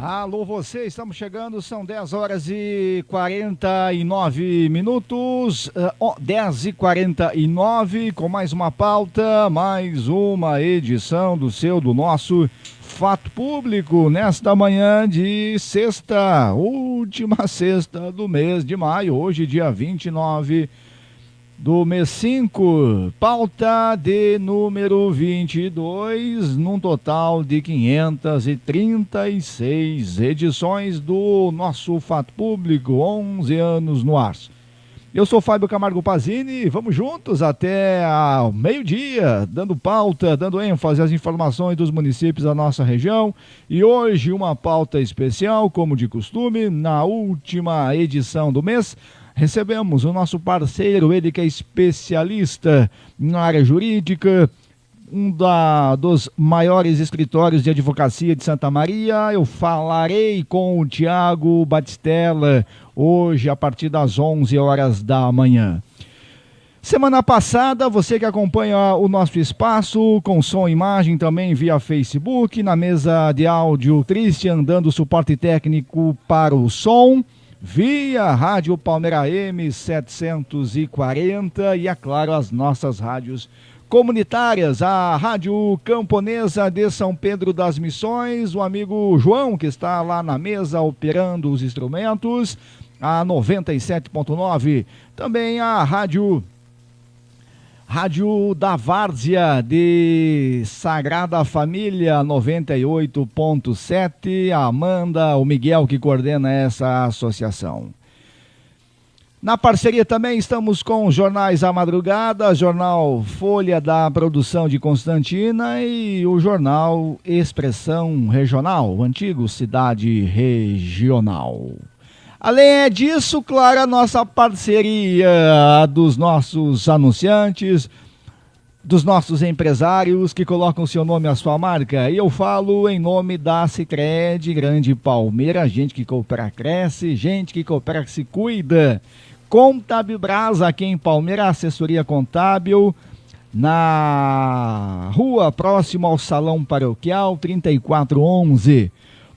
Alô, você, estamos chegando, são 10 horas e 49 minutos, 10 e 49, com mais uma pauta, mais uma edição do nosso Fato Público, nesta manhã de sexta, última sexta do mês de maio, hoje dia 29 do mês 5, pauta de número 22, num total de 536 edições do nosso Fato Público, 11 anos no ar. Eu sou Fábio Camargo Pazini, vamos juntos até ao meio-dia, dando pauta, dando ênfase às informações dos municípios da nossa região. E hoje uma pauta especial, como de costume, na última edição do mês, recebemos o nosso parceiro, ele que é especialista na área jurídica, dos maiores escritórios de advocacia de Santa Maria. Eu falarei com o Tiago Batistella hoje a partir das 11 horas da manhã. Semana passada, você que acompanha o nosso espaço com som e imagem também via Facebook, na mesa de áudio Christian dando suporte técnico para o som, via Rádio Palmeira M 740 e, é claro, as nossas rádios comunitárias, a Rádio Camponesa de São Pedro das Missões, o amigo João que está lá na mesa operando os instrumentos, a 97.9, também a Rádio da Várzea de Sagrada Família 98.7, a Amanda, o Miguel que coordena essa associação. Na parceria também estamos com os jornais A Madrugada, Jornal Folha da Produção de Constantina e o Jornal Expressão Regional, o antigo Cidade Regional. Além disso, claro, a nossa parceria dos nossos anunciantes, dos nossos empresários que colocam seu nome à sua marca. E eu falo em nome da Sicredi Grande Palmeira, gente que coopera cresce, gente que coopera se cuida. Contabilbras aqui em Palmeira, assessoria contábil, na rua próximo ao Salão Paroquial 3411.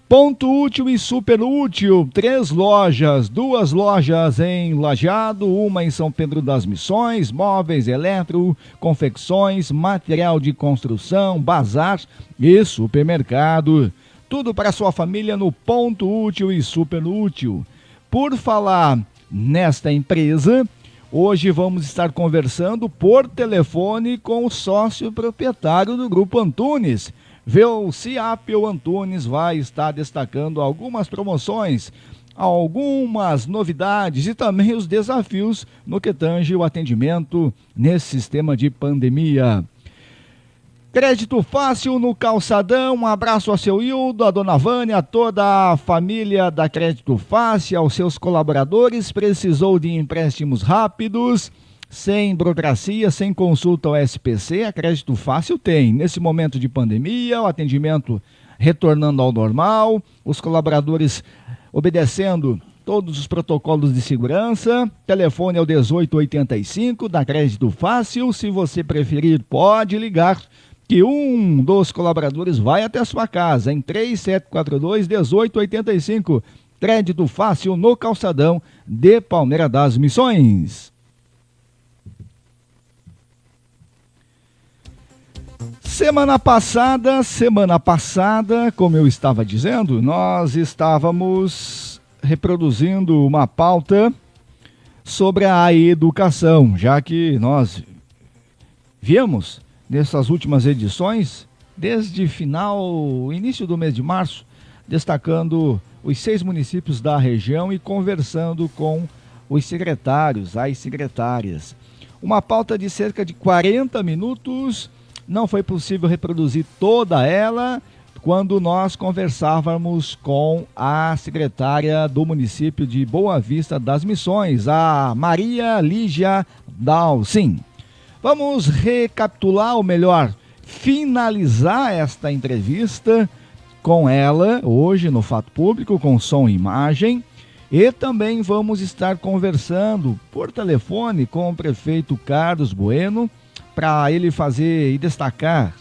Ponto Útil e Super Útil, 3 lojas, 2 lojas em Lajeado, uma em São Pedro das Missões, móveis, eletro, confecções, material de construção, bazar e supermercado. Tudo para sua família no Ponto Útil e Super Útil. Por falar nesta empresa, hoje vamos estar conversando por telefone com o sócio proprietário do Grupo Antunes. Velciapio Antunes vai estar destacando algumas promoções, algumas novidades e também os desafios no que tange o atendimento nesse sistema de pandemia. Crédito fácil no Calçadão, um abraço ao seu Hildo, a dona Vânia, a toda a família da Crédito Fácil, aos seus colaboradores. Precisou de empréstimos rápidos, sem burocracia, sem consulta ao SPC, a Crédito Fácil tem. Nesse momento de pandemia, o atendimento retornando ao normal, os colaboradores obedecendo todos os protocolos de segurança. Telefone é o 1885 da Crédito Fácil. Se você preferir, pode ligar, que um dos colaboradores vai até a sua casa, em 3742-1885. Crédito Fácil no Calçadão de Palmeira das Missões. Semana passada, como eu estava dizendo, nós estávamos reproduzindo uma pauta sobre a educação, já que nós viemos nessas últimas edições, desde início do mês de março, destacando os 6 municípios da região e conversando com os secretários, as secretárias. Uma pauta de cerca de 40 minutos, não foi possível reproduzir toda ela quando nós conversávamos com a secretária do município de Boa Vista das Missões, a Maria Lígia Dalcin. Vamos recapitular, ou melhor, finalizar esta entrevista com ela hoje no Fato Público, com som e imagem, e também vamos estar conversando por telefone com o prefeito Carlos Bueno para ele fazer e destacar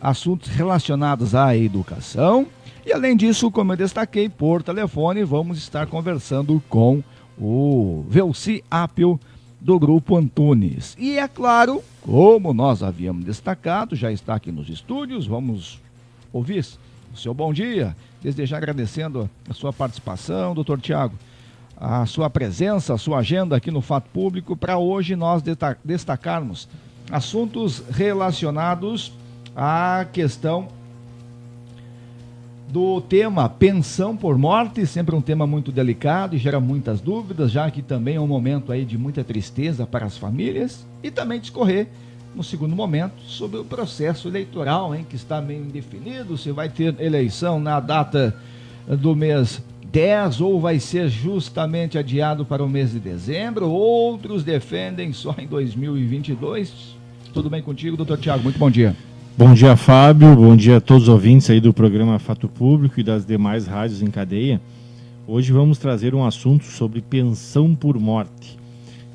assuntos relacionados à educação E além disso, como eu destaquei, por telefone, vamos estar conversando com o Velci Apio, do Grupo Antunes. E é claro, como nós havíamos destacado, já está aqui nos estúdios, vamos ouvir o seu bom dia, desde já agradecendo a sua participação, doutor Tiago, a sua presença, a sua agenda aqui no Fato Público, para hoje nós destacarmos assuntos relacionados à questão do tema pensão por morte, sempre um tema muito delicado e gera muitas dúvidas, já que também é um momento aí de muita tristeza para as famílias, e também discorrer no segundo momento sobre o processo eleitoral, que está meio indefinido, se vai ter eleição na data do mês 10 ou vai ser justamente adiado para o mês de dezembro. Outros defendem só em 2022. Tudo bem contigo, doutor Tiago? Muito bom dia. Bom dia, Fábio. Bom dia a todos os ouvintes aí do programa Fato Público e das demais rádios em cadeia. Hoje vamos trazer um assunto sobre pensão por morte.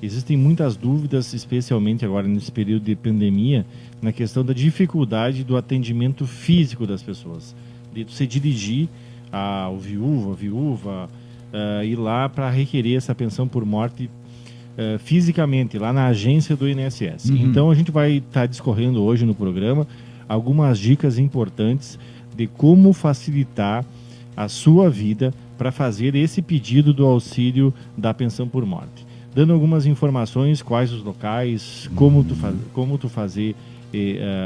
Existem muitas dúvidas, especialmente agora nesse período de pandemia, na questão da dificuldade do atendimento físico das pessoas. De se dirigir ao viúva, ir lá para requerer essa pensão por morte fisicamente, lá na agência do INSS. Então a gente vai estar discorrendo hoje no programa algumas dicas importantes de como facilitar a sua vida para fazer esse pedido do auxílio da pensão por morte. Dando algumas informações, quais os locais, como tu fazer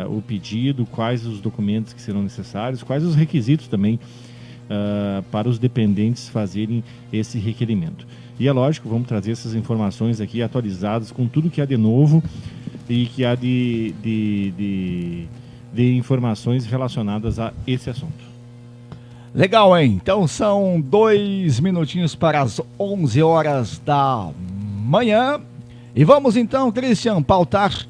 o pedido, quais os documentos que serão necessários, quais os requisitos também para os dependentes fazerem esse requerimento. E é lógico, vamos trazer essas informações aqui atualizadas com tudo que há de novo e que há de informações relacionadas a esse assunto. Legal, hein? Então são 2 minutinhos para as 11 horas da manhã. E vamos então, Christian, pautar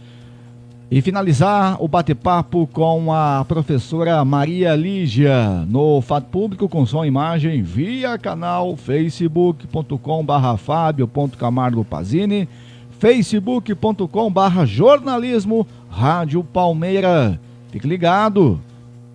e finalizar o bate-papo com a professora Maria Lígia no Fato Público com som e imagem via canal facebook.com/fabio.camargo-pazini, facebook.com/jornalismo Rádio Palmeira. Fique ligado.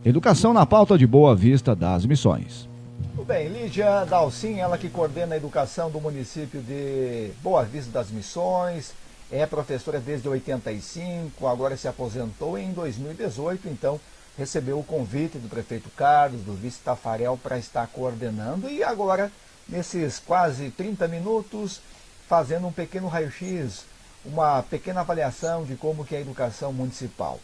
Educação na pauta de Boa Vista das Missões. Tudo bem, Lígia Dalcin, ela que coordena a educação do município de Boa Vista das Missões, é professora desde 85, agora se aposentou em 2018, então recebeu o convite do prefeito Carlos, do vice Tafarel, para estar coordenando e agora, nesses quase 30 minutos, fazendo um pequeno raio-x, uma pequena avaliação de como que é a educação municipal.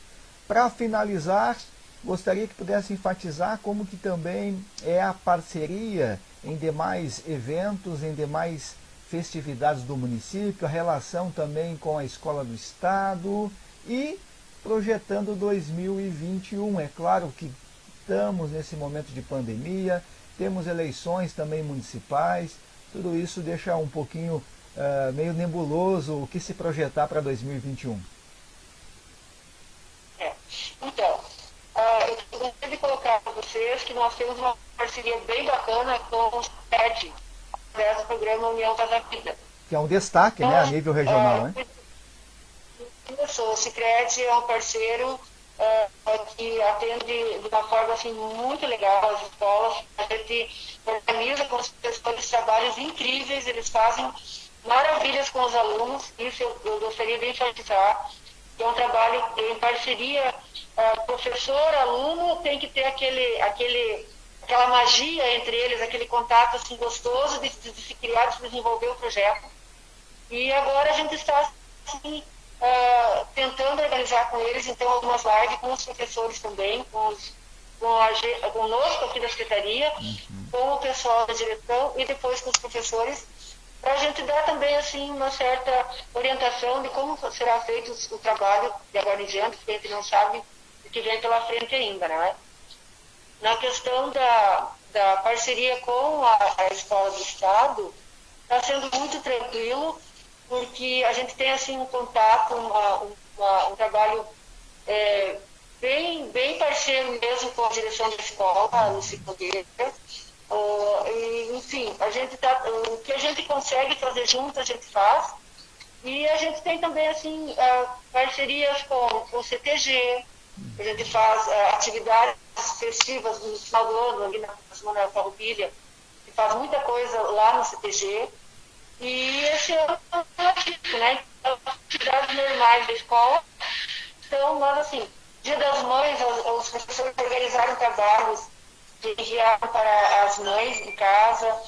Para finalizar, gostaria que pudesse enfatizar como que também é a parceria em demais eventos, em demais festividades do município, a relação também com a Escola do Estado e projetando 2021. É claro que estamos nesse momento de pandemia, temos eleições também municipais, tudo isso deixa um pouquinho meio nebuloso o que se projetar para 2021. Então, eu gostaria de colocar para vocês que nós temos uma parceria bem bacana com o SED, através do programa União da Vida. Que é um destaque, né, a nível regional, né? Isso, o Sicredi é um parceiro que atende de uma forma assim, muito legal as escolas. A gente organiza com os professores trabalhos incríveis, eles fazem maravilhas com os alunos, isso eu gostaria de enfatizar. É um trabalho em parceria, professor, aluno, tem que ter aquela magia entre eles, aquele contato assim, gostoso de se criar, de se desenvolver o projeto. E agora a gente está assim, tentando organizar com eles, então, algumas lives com os professores também, conosco aqui da Secretaria, com o pessoal da direção e depois com os professores, para a gente dar também assim, uma certa orientação de como será feito o trabalho de agora em diante, porque a gente não sabe o que vem pela frente ainda, né? Na questão da parceria com a Escola do Estado, está sendo muito tranquilo, porque a gente tem assim, um contato, um trabalho bem parceiro mesmo com a direção da escola, no Cicodeira. Enfim, o que a gente consegue fazer junto, a gente faz. E a gente tem também assim, parcerias com o CTG, a gente faz atividades festivas no final do ano, ali na Semana da Farroupilha, que faz muita coisa lá no CTG. E esse ano é atípico, né? Então, atividades normais da escola. Então, nós, assim, Dia das Mães, os professores organizaram trabalhos de enviar para as mães em casa.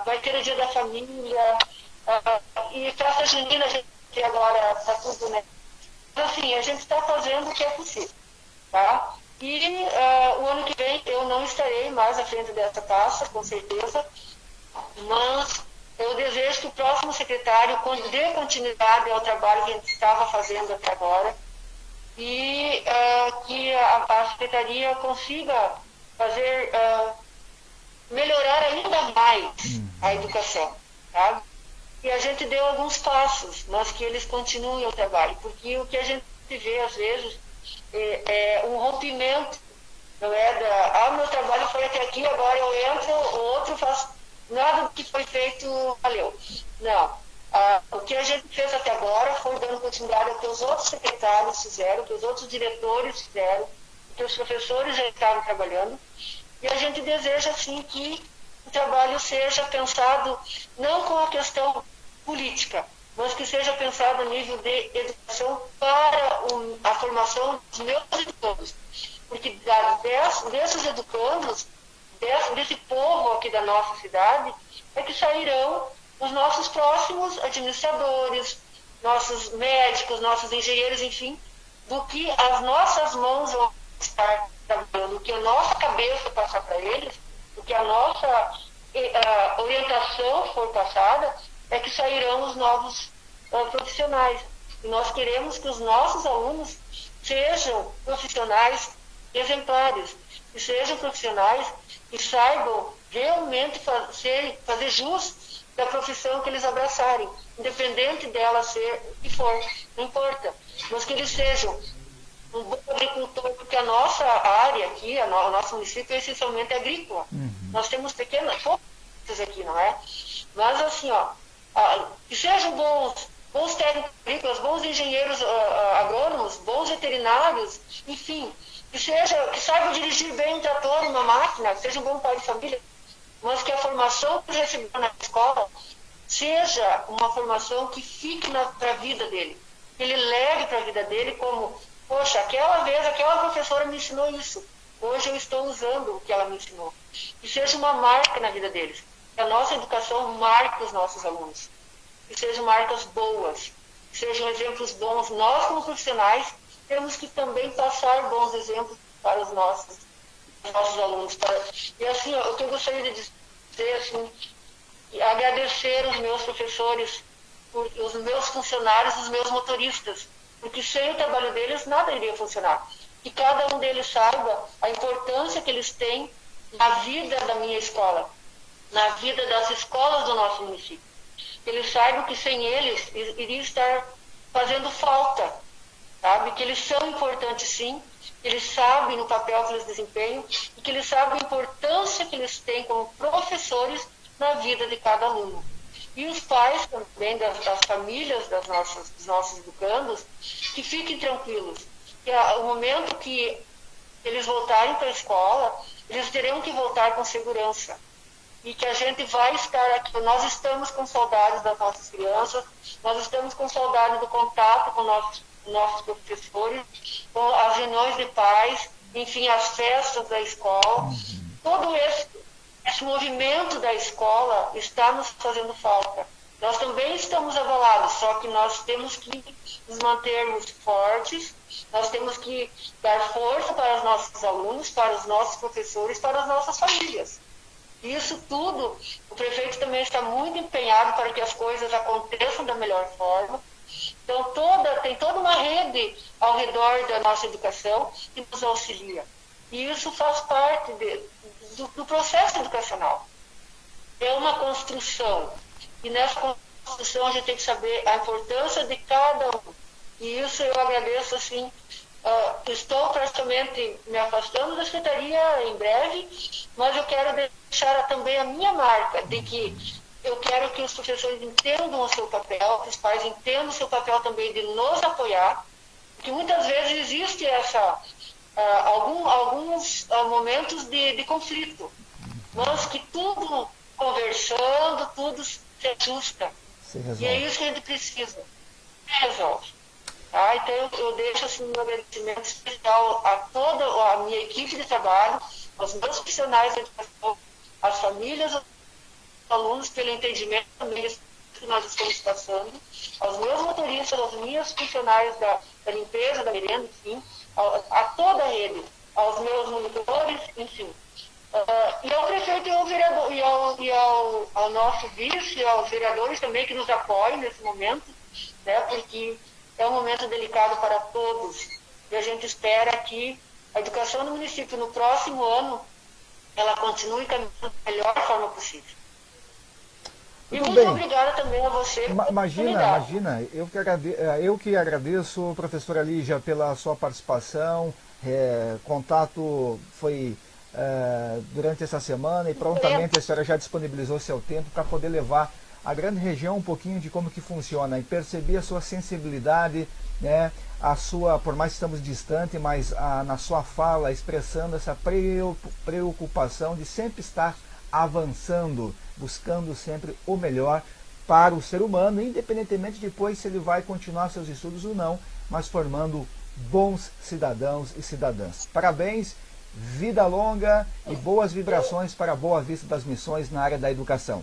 Vai ter o Dia da Família. E festa junina, a gente agora está tudo, né? Mas, assim, a gente está fazendo o que é possível, tá? E o ano que vem eu não estarei mais à frente dessa pasta, com certeza, mas eu desejo que o próximo secretário dê continuidade ao trabalho que a gente estava fazendo até agora e que a secretaria consiga fazer, melhorar ainda mais a educação, tá? E a gente deu alguns passos, mas que eles continuem o trabalho, porque o que a gente vê às vezes é um rompimento, não é? Meu trabalho foi até aqui, agora eu entro, o outro faz nada do que foi feito, valeu. Não. O que a gente fez até agora foi dando continuidade ao que os outros secretários fizeram, o que os outros diretores fizeram, o que os professores já estavam trabalhando, e a gente deseja, assim, que o trabalho seja pensado não com a questão política, mas que seja pensado a nível de educação para a formação dos meus educandos. Porque desses educandos, desse povo aqui da nossa cidade, é que sairão os nossos próximos administradores, nossos médicos, nossos engenheiros, enfim, do que as nossas mãos vão estar trabalhando, o que a nossa cabeça passar para eles, o que a nossa orientação for passada, é que sairão os novos profissionais. E nós queremos que os nossos alunos sejam profissionais exemplares, que sejam profissionais que saibam realmente fazer jus da profissão que eles abraçarem, independente dela ser o que for, não importa, mas que eles sejam um bom agricultor, porque a nossa área aqui, o nosso município é essencialmente agrícola. Nós temos poucas aqui, não é? Mas assim, que sejam bons técnicos agrícolas, bons engenheiros agrônomos, bons veterinários, enfim, que saibam dirigir bem um trator, uma máquina, que seja um bom pai de família, mas que a formação que recebeu na escola seja uma formação que fique para a vida dele, que ele leve para a vida dele como, poxa, aquela vez aquela professora me ensinou isso, hoje eu estou usando o que ela me ensinou, que seja uma marca na vida deles, que a nossa educação marque os nossos alunos, que sejam marcas boas, que sejam exemplos bons. Nós, como profissionais, temos que também passar bons exemplos para os nossos alunos. E assim, o que eu gostaria de dizer, assim, agradecer os meus professores, os meus funcionários, os meus motoristas, porque sem o trabalho deles nada iria funcionar. Que cada um deles saiba a importância que eles têm na vida da minha escola, na vida das escolas do nosso município. Que eles saibam que sem eles iria estar fazendo falta, sabe? Que eles são importantes sim, que eles sabem o papel que eles desempenham e que eles sabem a importância que eles têm como professores na vida de cada aluno. E os pais também, das famílias dos nossos educandos, que fiquem tranquilos. Que o momento que eles voltarem para a escola, eles terão que voltar com segurança. E que a gente vai estar aqui. Nós estamos com saudades das nossas crianças, nós estamos com saudade do contato com nossos professores, com as reuniões de pais, enfim, as festas da escola. Todo esse movimento da escola está nos fazendo falta. Nós também estamos abalados, só que nós temos que nos mantermos fortes, nós temos que dar força para os nossos alunos, para os nossos professores, para as nossas famílias. Isso tudo, o prefeito também está muito empenhado para que as coisas aconteçam da melhor forma. Então, tem toda uma rede ao redor da nossa educação que nos auxilia. E isso faz parte do processo educacional. É uma construção. E nessa construção a gente tem que saber a importância de cada um. E isso eu agradeço, assim, estou praticamente me afastando da secretaria em breve, mas eu quero deixar também a minha marca de que eu quero que os professores entendam o seu papel, que os pais entendam o seu papel também de nos apoiar, porque muitas vezes existe alguns momentos de conflito, mas que tudo conversando, tudo se ajusta. E é isso que a gente precisa. Resolve. Tá? Então eu deixo assim, um agradecimento especial a toda a minha equipe de trabalho, aos meus profissionais de educação, às famílias, aos alunos, pelo entendimento também que nós estamos passando, aos meus motoristas, aos meus funcionários da limpeza, da merenda, enfim, a toda a rede, aos meus monitores, enfim. E ao prefeito e ao vereador, ao nosso vice, aos vereadores também que nos apoiam nesse momento, né, porque é um momento delicado para todos. E a gente espera que a educação do município no próximo ano ela continue caminhando da melhor forma possível. E muito obrigada também a você. Imagina, eu que agradeço, professora Lígia, pela sua participação. Contato foi durante essa semana e prontamente a senhora já disponibilizou seu tempo para poder levar à grande região um pouquinho de como que funciona e perceber a sua sensibilidade, né, por mais que estamos distantes, mas na sua fala expressando essa preocupação de sempre estar avançando, buscando sempre o melhor para o ser humano, independentemente depois se ele vai continuar seus estudos ou não, mas formando bons cidadãos e cidadãs. Parabéns, vida longa e boas vibrações para a Boa Vista das Missões na área da educação.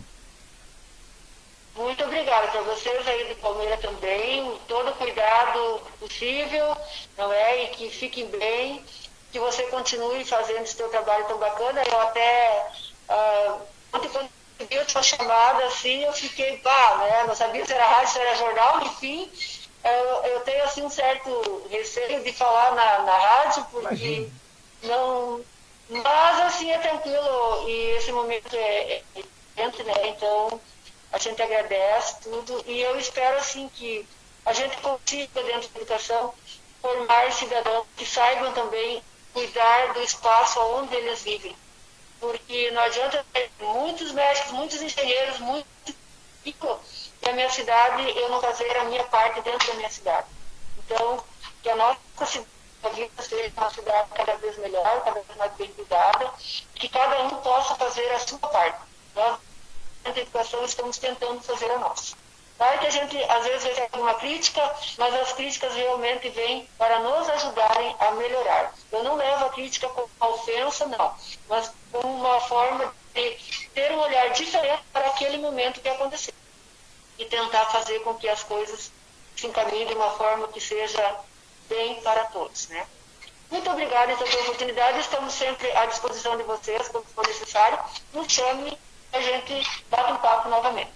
Muito obrigada para vocês aí de Palmeira também, todo o cuidado possível, não é? E que fiquem bem, que você continue fazendo esse seu trabalho tão bacana. Eu até, ontem quando vi a sua chamada, assim, eu fiquei, né? Não sabia se era rádio, se era jornal, enfim. Eu tenho, assim, um certo receio de falar na rádio, porque não... Mas, assim, é tranquilo, e esse momento é importante, né? Então, a gente agradece tudo, e eu espero, assim, que a gente consiga, dentro da educação, formar cidadãos que saibam também cuidar do espaço onde eles vivem. Porque não adianta ter muitos médicos, muitos engenheiros, muitos ricos, e a minha cidade, eu não fazer a minha parte dentro da minha cidade. Então, que a nossa cidade seja uma cidade cada vez melhor, cada vez mais bem cuidada, que cada um possa fazer a sua parte. Nós, na educação, estamos tentando fazer a nossa. Claro que a gente, às vezes, recebe uma crítica, mas as críticas realmente vêm para nos ajudarem a melhorar. Eu não levo a crítica como ofensa, não, mas como uma forma de ter um olhar diferente para aquele momento que aconteceu. E tentar fazer com que as coisas se encaminhem de uma forma que seja bem para todos, né? Muito obrigada então, pela oportunidade. Estamos sempre à disposição de vocês, quando for necessário. Nos chame e a gente bate um papo novamente.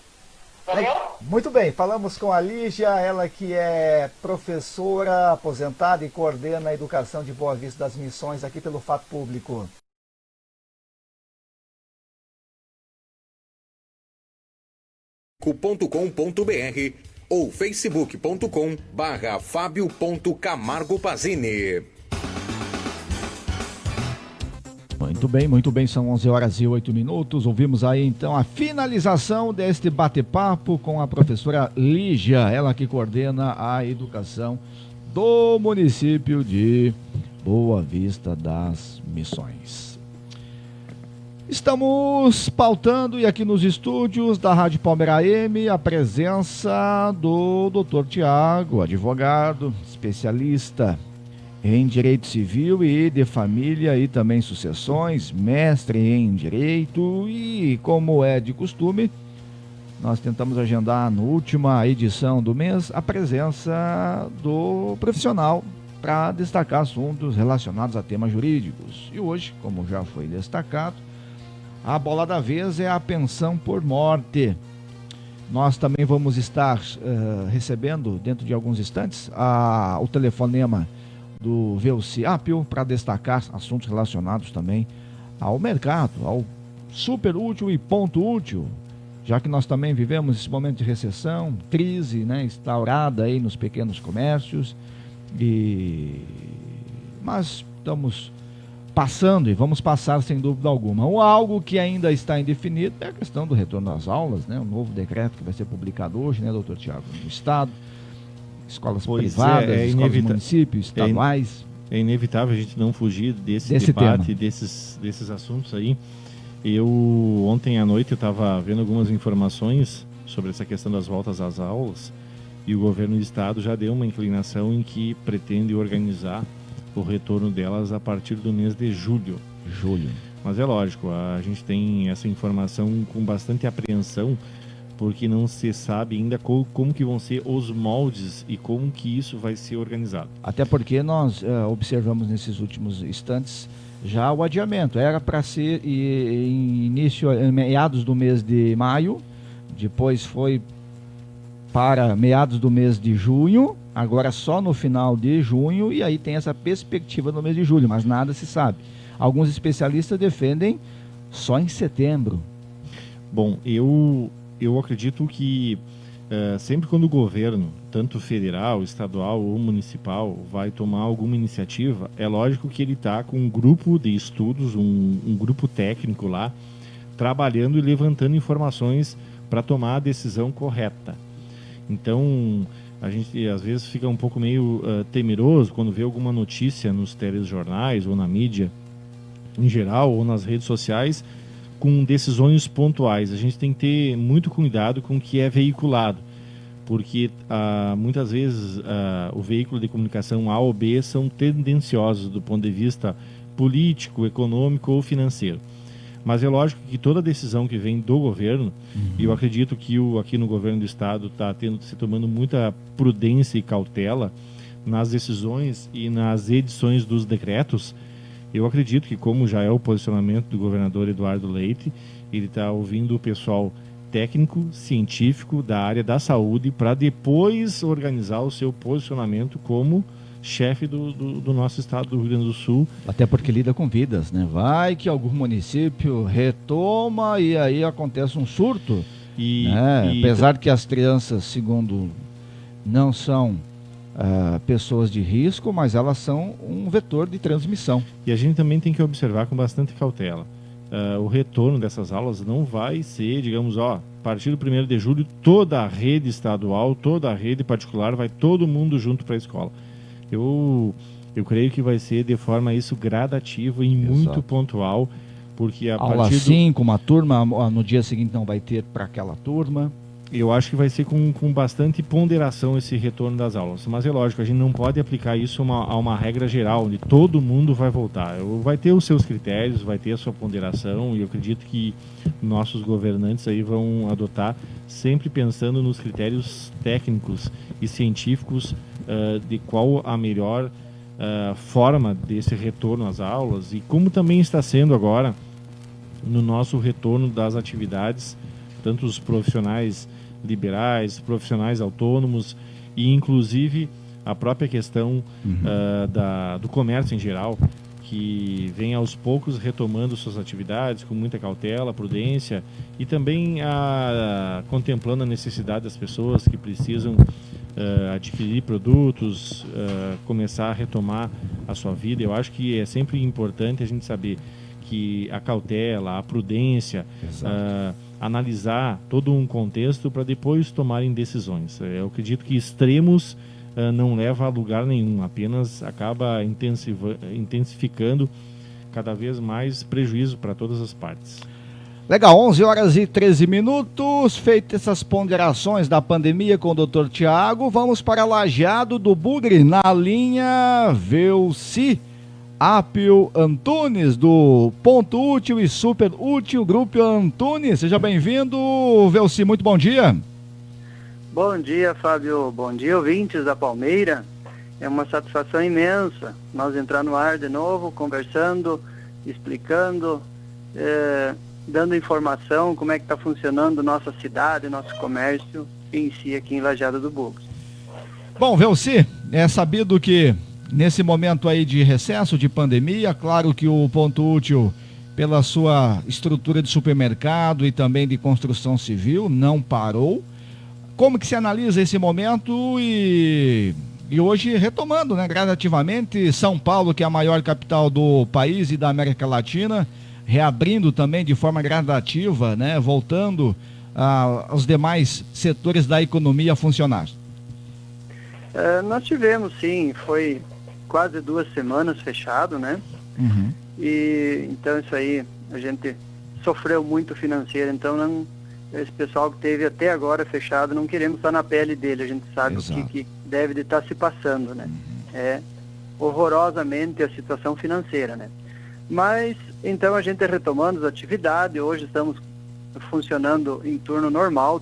Valeu? Muito bem, falamos com a Lígia, ela que é professora aposentada e coordena a educação de Boa Vista das Missões aqui pelo Fato Público. .com.br ou facebook.com/fabio.camargopazini. Muito bem, são 11h08. Ouvimos aí então a finalização deste bate-papo com a professora Lígia, ela que coordena a educação do município de Boa Vista das Missões. Estamos pautando, e aqui nos estúdios da Rádio Palmeira AM, a presença do Dr. Tiago, advogado, especialista em Direito Civil e de Família e também Sucessões, mestre em Direito, e como é de costume, nós tentamos agendar na última edição do mês a presença do profissional para destacar assuntos relacionados a temas jurídicos. E hoje, como já foi destacado, a bola da vez é a pensão por morte. Nós também vamos estar recebendo, dentro de alguns instantes, o telefonema do VUC Apio para destacar assuntos relacionados também ao mercado, ao super útil e ponto útil, já que nós também vivemos esse momento de recessão, crise, né, instaurada aí nos pequenos comércios, mas estamos passando e vamos passar sem dúvida alguma. Algo que ainda está indefinido é a questão do retorno às aulas, né? Um novo decreto que vai ser publicado hoje, né, doutor Tiago, no Estado, escolas privadas, escolas do município, estaduais. é inevitável a gente não fugir desse debate, desses assuntos aí. Ontem à noite eu estava vendo algumas informações sobre essa questão das voltas às aulas, e o governo do estado já deu uma inclinação em que pretende organizar o retorno delas a partir do mês de julho. Mas é lógico, a gente tem essa informação com bastante apreensão, porque não se sabe ainda como que vão ser os moldes e como que isso vai ser organizado. Até porque nós observamos nesses últimos instantes já o adiamento. Era para ser em meados do mês de maio, depois foi para meados do mês de junho, agora só no final de junho, e aí tem essa perspectiva no mês de julho, mas nada se sabe. Alguns especialistas defendem só em setembro. Bom, eu acredito que sempre quando o governo, tanto federal, estadual ou municipal, vai tomar alguma iniciativa, é lógico que ele está com um grupo de estudos, um grupo técnico lá, trabalhando e levantando informações para tomar a decisão correta. Então, a gente às vezes fica um pouco meio temeroso quando vê alguma notícia nos telejornais ou na mídia em geral ou nas redes sociais com decisões pontuais. A gente tem que ter muito cuidado com o que é veiculado, porque muitas vezes o veículo de comunicação A ou B são tendenciosos do ponto de vista político, econômico ou financeiro. Mas é lógico que toda decisão que vem do governo, e eu acredito que aqui no governo do estado está se tomando muita prudência e cautela nas decisões e nas edições dos decretos. Eu acredito que, como já é o posicionamento do governador Eduardo Leite, ele está ouvindo o pessoal técnico, científico da área da saúde para depois organizar o seu posicionamento como chefe do nosso estado do Rio Grande do Sul. Até porque lida com vidas, né? Vai que algum município retoma e aí acontece um surto. Apesar de que as crianças, segundo, não são pessoas de risco, mas elas são um vetor de transmissão. E a gente também tem que observar com bastante cautela. O retorno dessas aulas não vai ser, digamos, a partir do 1º de julho, toda a rede estadual, toda a rede particular, vai todo mundo junto para a escola. Eu creio que vai ser de forma gradativa e muito pontual, porque aula 5, uma turma, no dia seguinte não vai ter para aquela turma. Eu acho que vai ser com bastante ponderação esse retorno das aulas, mas é lógico, a gente não pode aplicar isso a uma regra geral, onde todo mundo vai voltar. Vai ter os seus critérios, vai ter a sua ponderação, e eu acredito que nossos governantes aí vão adotar, sempre pensando nos critérios técnicos e científicos de qual a melhor forma desse retorno às aulas, e como também está sendo agora no nosso retorno das atividades, tanto os profissionais liberais, profissionais autônomos e inclusive a própria questão do comércio em geral, que vem aos poucos retomando suas atividades com muita cautela, prudência, e também contemplando a necessidade das pessoas que precisam adquirir produtos, começar a retomar a sua vida. Eu acho que é sempre importante a gente saber que a cautela, a prudência, analisar todo um contexto para depois tomarem decisões. Eu acredito que extremos não leva a lugar nenhum, apenas acaba intensificando cada vez mais prejuízo para todas as partes. Legal, 11h13. Feitas essas ponderações da pandemia com o Dr. Tiago, vamos para Lajeado do Bugre, na linha Velci Apio Antunes, do Ponto Útil e Super Útil Grupo Antunes. Seja bem-vindo, Velci, muito bom dia. Bom dia, Fábio. Bom dia, ouvintes da Palmeira. É uma satisfação imensa nós entrar no ar de novo, conversando, explicando, dando informação, como é que está funcionando nossa cidade, nosso comércio em si aqui em Lajeado do Bugre. Bom, Velci, é sabido que nesse momento aí de recesso, de pandemia, claro que o Ponto Útil, pela sua estrutura de supermercado e também de construção civil, não parou. Como que se analisa esse momento e hoje retomando, né, gradativamente, São Paulo, que é a maior capital do país e da América Latina, reabrindo também de forma gradativa, né, voltando aos demais setores da economia a funcionar? Nós tivemos, sim, foi quase 2 semanas fechado, né? Uhum. E então isso aí, a gente sofreu muito financeiro, então não, esse pessoal que teve até agora fechado, não queremos estar na pele dele, a gente sabe Exato. o que deve de estar se passando, né? É horrorosamente a situação financeira, né? Mas, então a gente retomando as atividades, hoje estamos funcionando em turno normal,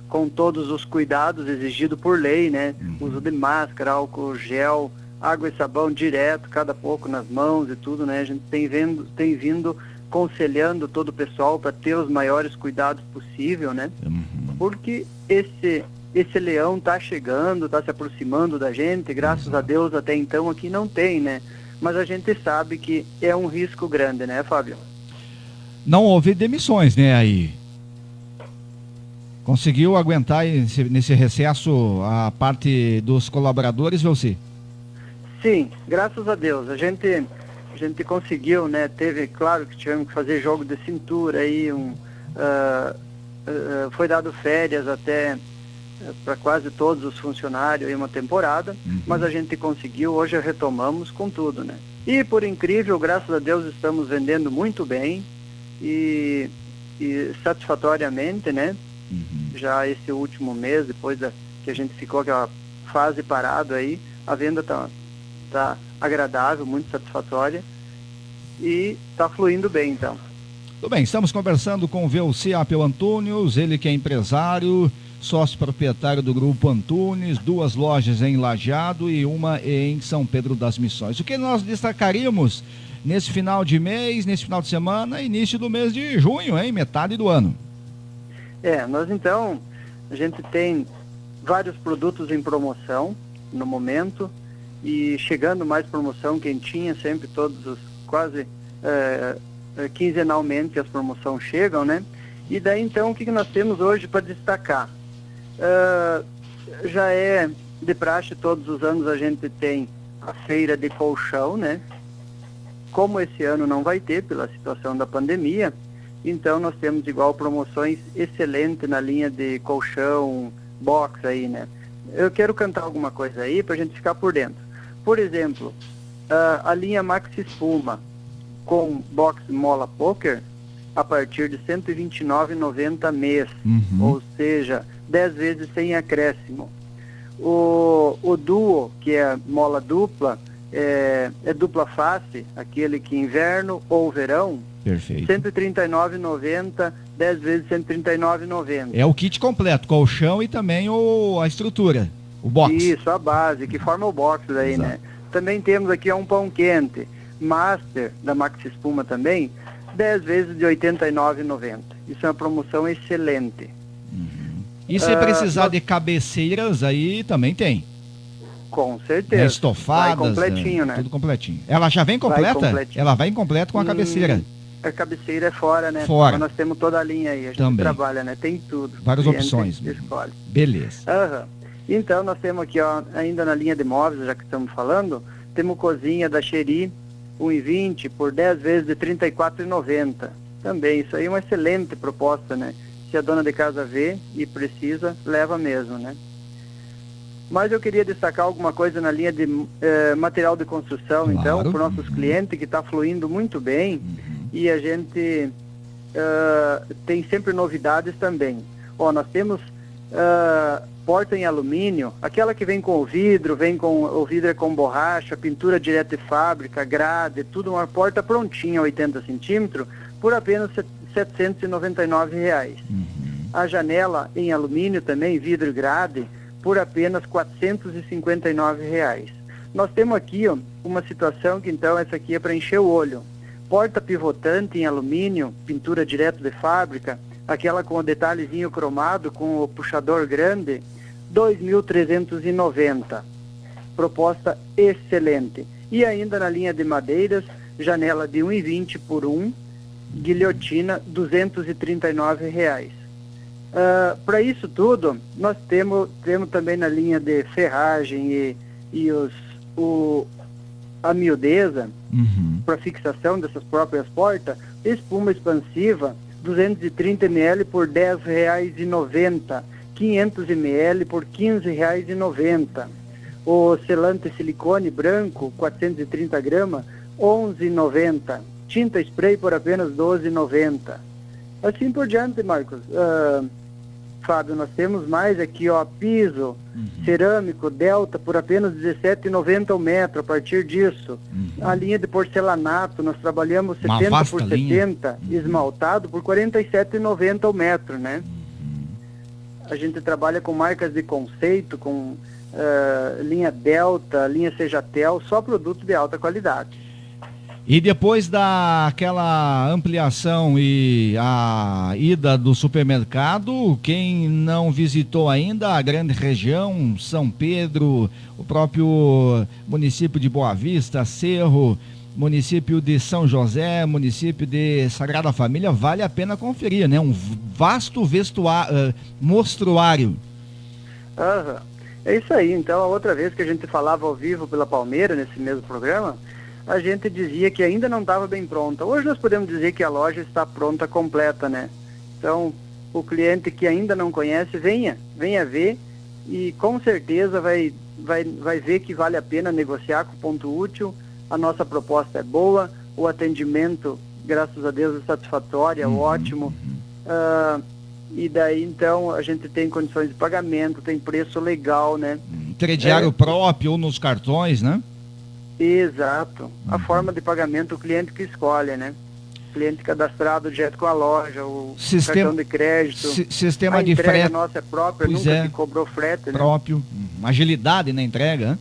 com todos os cuidados exigidos por lei, né? Uso de máscara, álcool gel, água e sabão direto, cada pouco nas mãos e tudo, né? A gente tem vindo aconselhando todo o pessoal para ter os maiores cuidados possível, né? Porque esse leão está chegando, está se aproximando da gente, graças a Deus até então aqui não tem, né? Mas a gente sabe que é um risco grande, né, Fábio? Não houve demissões, né, aí? Conseguiu aguentar nesse recesso a parte dos colaboradores, Velci? Sim, graças a Deus. A gente conseguiu, né? Teve, claro que tivemos que fazer jogo de cintura aí, foi dado férias até para quase todos os funcionários em uma temporada, mas a gente conseguiu, hoje retomamos com tudo, né? E por incrível, graças a Deus, estamos vendendo muito bem e satisfatoriamente, né? Já esse último mês, depois que a gente ficou aquela fase parado aí, a venda tá agradável, muito satisfatória e tá fluindo bem, então. Tudo bem, estamos conversando com o Velci Apel Antunes, ele que é empresário, sócio proprietário do Grupo Antunes, 2 lojas em Lajeado e uma em São Pedro das Missões. O que nós destacaríamos nesse final de mês, nesse final de semana, início do mês de junho, hein? Metade do ano. Nós então, a gente tem vários produtos em promoção no momento e chegando mais promoção quentinha, sempre quase quinzenalmente as promoções chegam, né? E daí então o que nós temos hoje para destacar? Já é de praxe, todos os anos a gente tem a feira de colchão, né? Como esse ano não vai ter pela situação da pandemia, então nós temos igual promoções excelentes na linha de colchão, box aí, né? Eu quero cantar alguma coisa aí para a gente ficar por dentro. Por exemplo, a linha Maxi Espuma com box Mola Poker a partir de R$ 129,90 mês, ou seja, 10 vezes sem acréscimo. O Duo, que é mola dupla, é dupla face, aquele que inverno ou verão, Perfeito. R$ 139,90, 10 vezes R$ 139,90. É o kit completo, colchão e também a estrutura, o box. Isso, a base, que forma o box daí, Exato. né? Também temos aqui um pão quente, Master, da Maxi Espuma também, 10 vezes de R$ 89,90. Isso é uma promoção excelente. E se precisar de cabeceiras, aí também tem. Com certeza. Estofadas, vai completinho, né? Tudo completinho. Ela já vem completa? completinho. Ela vai incompleta com a cabeceira. A cabeceira é fora, né? Fora. Mas nós temos toda a linha aí, a gente Também. trabalha, né? Tem tudo. Várias O cliente opções. escolhe. Beleza. Então, nós temos aqui, ó, ainda na linha de móveis, já que estamos falando, temos cozinha da Xeri, 1,20 por 10 vezes de R$ 34,90. Também, isso aí é uma excelente proposta, né? Se a dona de casa vê e precisa, leva mesmo, né? Mas eu queria destacar alguma coisa na linha de material de construção, Claro. então, para nossos clientes, que está fluindo muito bem, e a gente tem sempre novidades também. Ó, nós temos porta em alumínio, aquela que vem com o vidro é com borracha, pintura direto de fábrica, grade, tudo uma porta prontinha, 80 centímetros, por apenas R$ 799. A janela em alumínio também, vidro e grade, por apenas R$ 459. Nós temos aqui, ó, uma situação que então essa aqui é para encher o olho. Porta pivotante em alumínio, pintura direto de fábrica, aquela com o detalhezinho cromado, com o puxador grande, R$ 2.390. Proposta excelente. E ainda na linha de madeiras, janela de 1,20 por 1, guilhotina, R$ 239. Para isso tudo, nós temos também na linha de ferragem e a miudeza, para fixação dessas próprias portas, espuma expansiva, 230 ml por R$ 10,90, 500 ml por R$ 15,90. O selante silicone branco, 430 gramas, R$ 11,90. Tinta spray por apenas R$ 12,90. Assim por diante, Marcos. Fábio, nós temos mais aqui, ó, piso, cerâmico, Delta, por apenas R$ 17,90 o metro, a partir disso. A linha de porcelanato, nós trabalhamos 70 por 70, esmaltado, por R$ 47,90 o metro, né? A gente trabalha com marcas de conceito, com linha Delta, linha Sejatel, só produtos de alta qualidade. E depois daquela ampliação e a ida do supermercado, quem não visitou ainda a grande região, São Pedro, o próprio município de Boa Vista, Cerro, município de São José, município de Sagrada Família, vale a pena conferir, né? Um vasto mostruário. É isso aí. Então, a outra vez que a gente falava ao vivo pela Palmeira, nesse mesmo programa, a gente dizia que ainda não estava bem pronta. Hoje nós podemos dizer que a loja está pronta, completa, né? Então, o cliente que ainda não conhece, venha ver e com certeza vai ver que vale a pena negociar com o Ponto Útil. A nossa proposta é boa, o atendimento, graças a Deus, é satisfatório, ótimo. E daí, então, a gente tem condições de pagamento, tem preço legal, né? Crediário próprio ou nos cartões, né? Exato. A forma de pagamento, o cliente que escolhe, né? O cliente cadastrado direto com a loja, o cartão de crédito. Sistema de frete. A entrega frete nossa é própria, nunca se cobrou frete, próprio, né? Agilidade na entrega, né?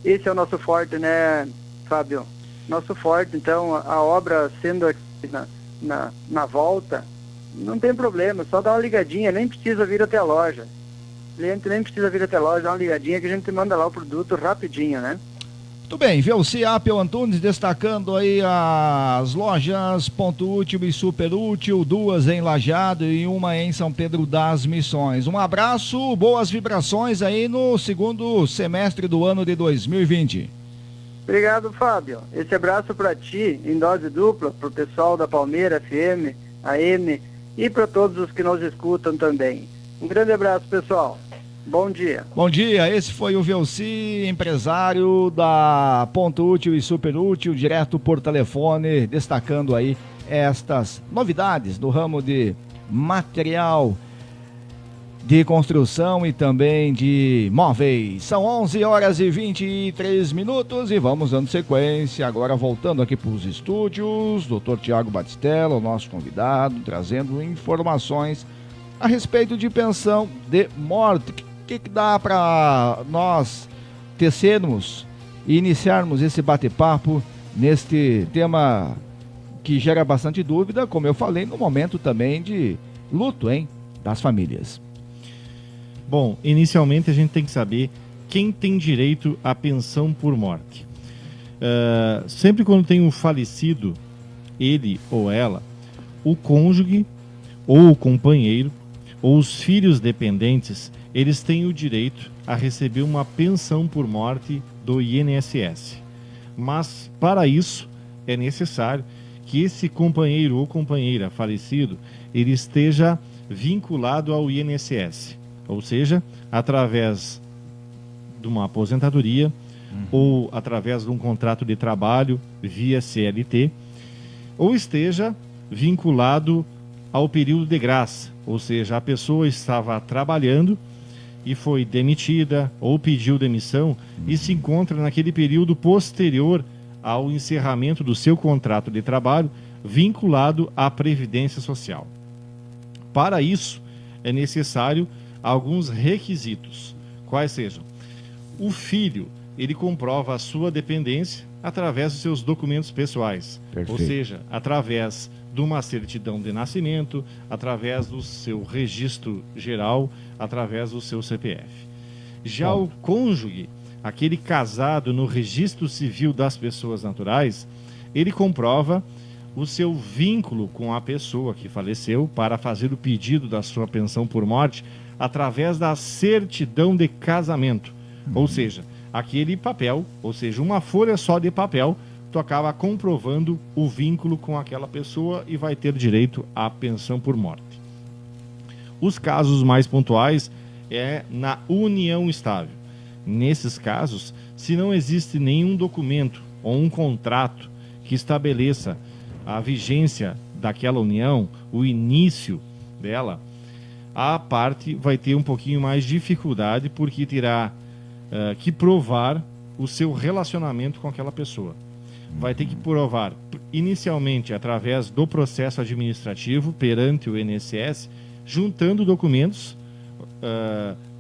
Esse é o nosso forte, né, Fábio? Nosso forte, então, a obra sendo aqui na volta, não tem problema, só dá uma ligadinha, nem precisa vir até a loja. O cliente nem precisa vir até a loja, dá uma ligadinha que a gente manda lá o produto rapidinho, né? Muito bem, VLC Apple Antunes destacando aí as lojas Ponto Útil e Super Útil, 2 em Lajeado e uma em São Pedro das Missões. Um abraço, boas vibrações aí no segundo semestre do ano de 2020. Obrigado, Fábio. Esse abraço para ti, em dose dupla, para o pessoal da Palmeira FM, AM e para todos os que nos escutam também. Um grande abraço, pessoal. Bom dia. Bom dia, esse foi o Velci, empresário da Ponto Útil e Super Útil, direto por telefone, destacando aí estas novidades do ramo de material de construção e também de móveis. São 11h23 e vamos dando sequência, agora voltando aqui para os estúdios, Dr. Tiago Batistella, o nosso convidado, trazendo informações a respeito de pensão de morte. O que dá para nós tecermos e iniciarmos esse bate-papo neste tema que gera bastante dúvida, como eu falei, no momento também de luto, das famílias? Bom, inicialmente a gente tem que saber quem tem direito à pensão por morte. Sempre quando tem um falecido, ele ou ela, o cônjuge ou o companheiro ou os filhos dependentes, eles têm o direito a receber uma pensão por morte do INSS. Mas, para isso, é necessário que esse companheiro ou companheira falecido, ele esteja vinculado ao INSS. Ou seja, através de uma aposentadoria ou através de um contrato de trabalho via CLT, ou esteja vinculado ao período de graça, ou seja, a pessoa estava trabalhando e foi demitida ou pediu demissão e se encontra naquele período posterior ao encerramento do seu contrato de trabalho vinculado à Previdência Social. Para isso, é necessário alguns requisitos, quais sejam: o filho, ele comprova a sua dependência através dos seus documentos pessoais. Perfeito. Ou seja, através de uma certidão de nascimento, através do seu registro geral, através do seu CPF. Já o cônjuge, aquele casado no registro civil das pessoas naturais, ele comprova o seu vínculo com a pessoa que faleceu para fazer o pedido da sua pensão por morte através da certidão de casamento. Ou seja, aquele papel, ou seja, uma folha só de papel, tu acaba comprovando o vínculo com aquela pessoa e vai ter direito à pensão por morte. Os casos mais pontuais é na união estável. Nesses casos, se não existe nenhum documento ou um contrato que estabeleça a vigência daquela união, o início dela, a parte vai ter um pouquinho mais de dificuldade, porque terá que provar o seu relacionamento com aquela pessoa. Vai ter que provar, inicialmente, através do processo administrativo perante o INSS, juntando documentos,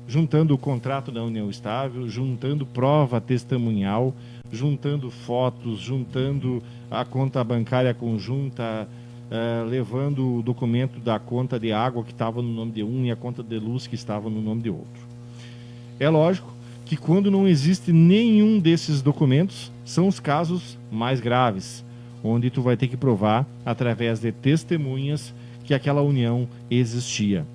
juntando o contrato da união estável, juntando prova testemunhal, juntando fotos, juntando a conta bancária conjunta, levando o documento da conta de água que estava no nome de um e a conta de luz que estava no nome de outro. É lógico que quando não existe nenhum desses documentos, são os casos mais graves, onde tu vai ter que provar, através de testemunhas, que aquela união existia.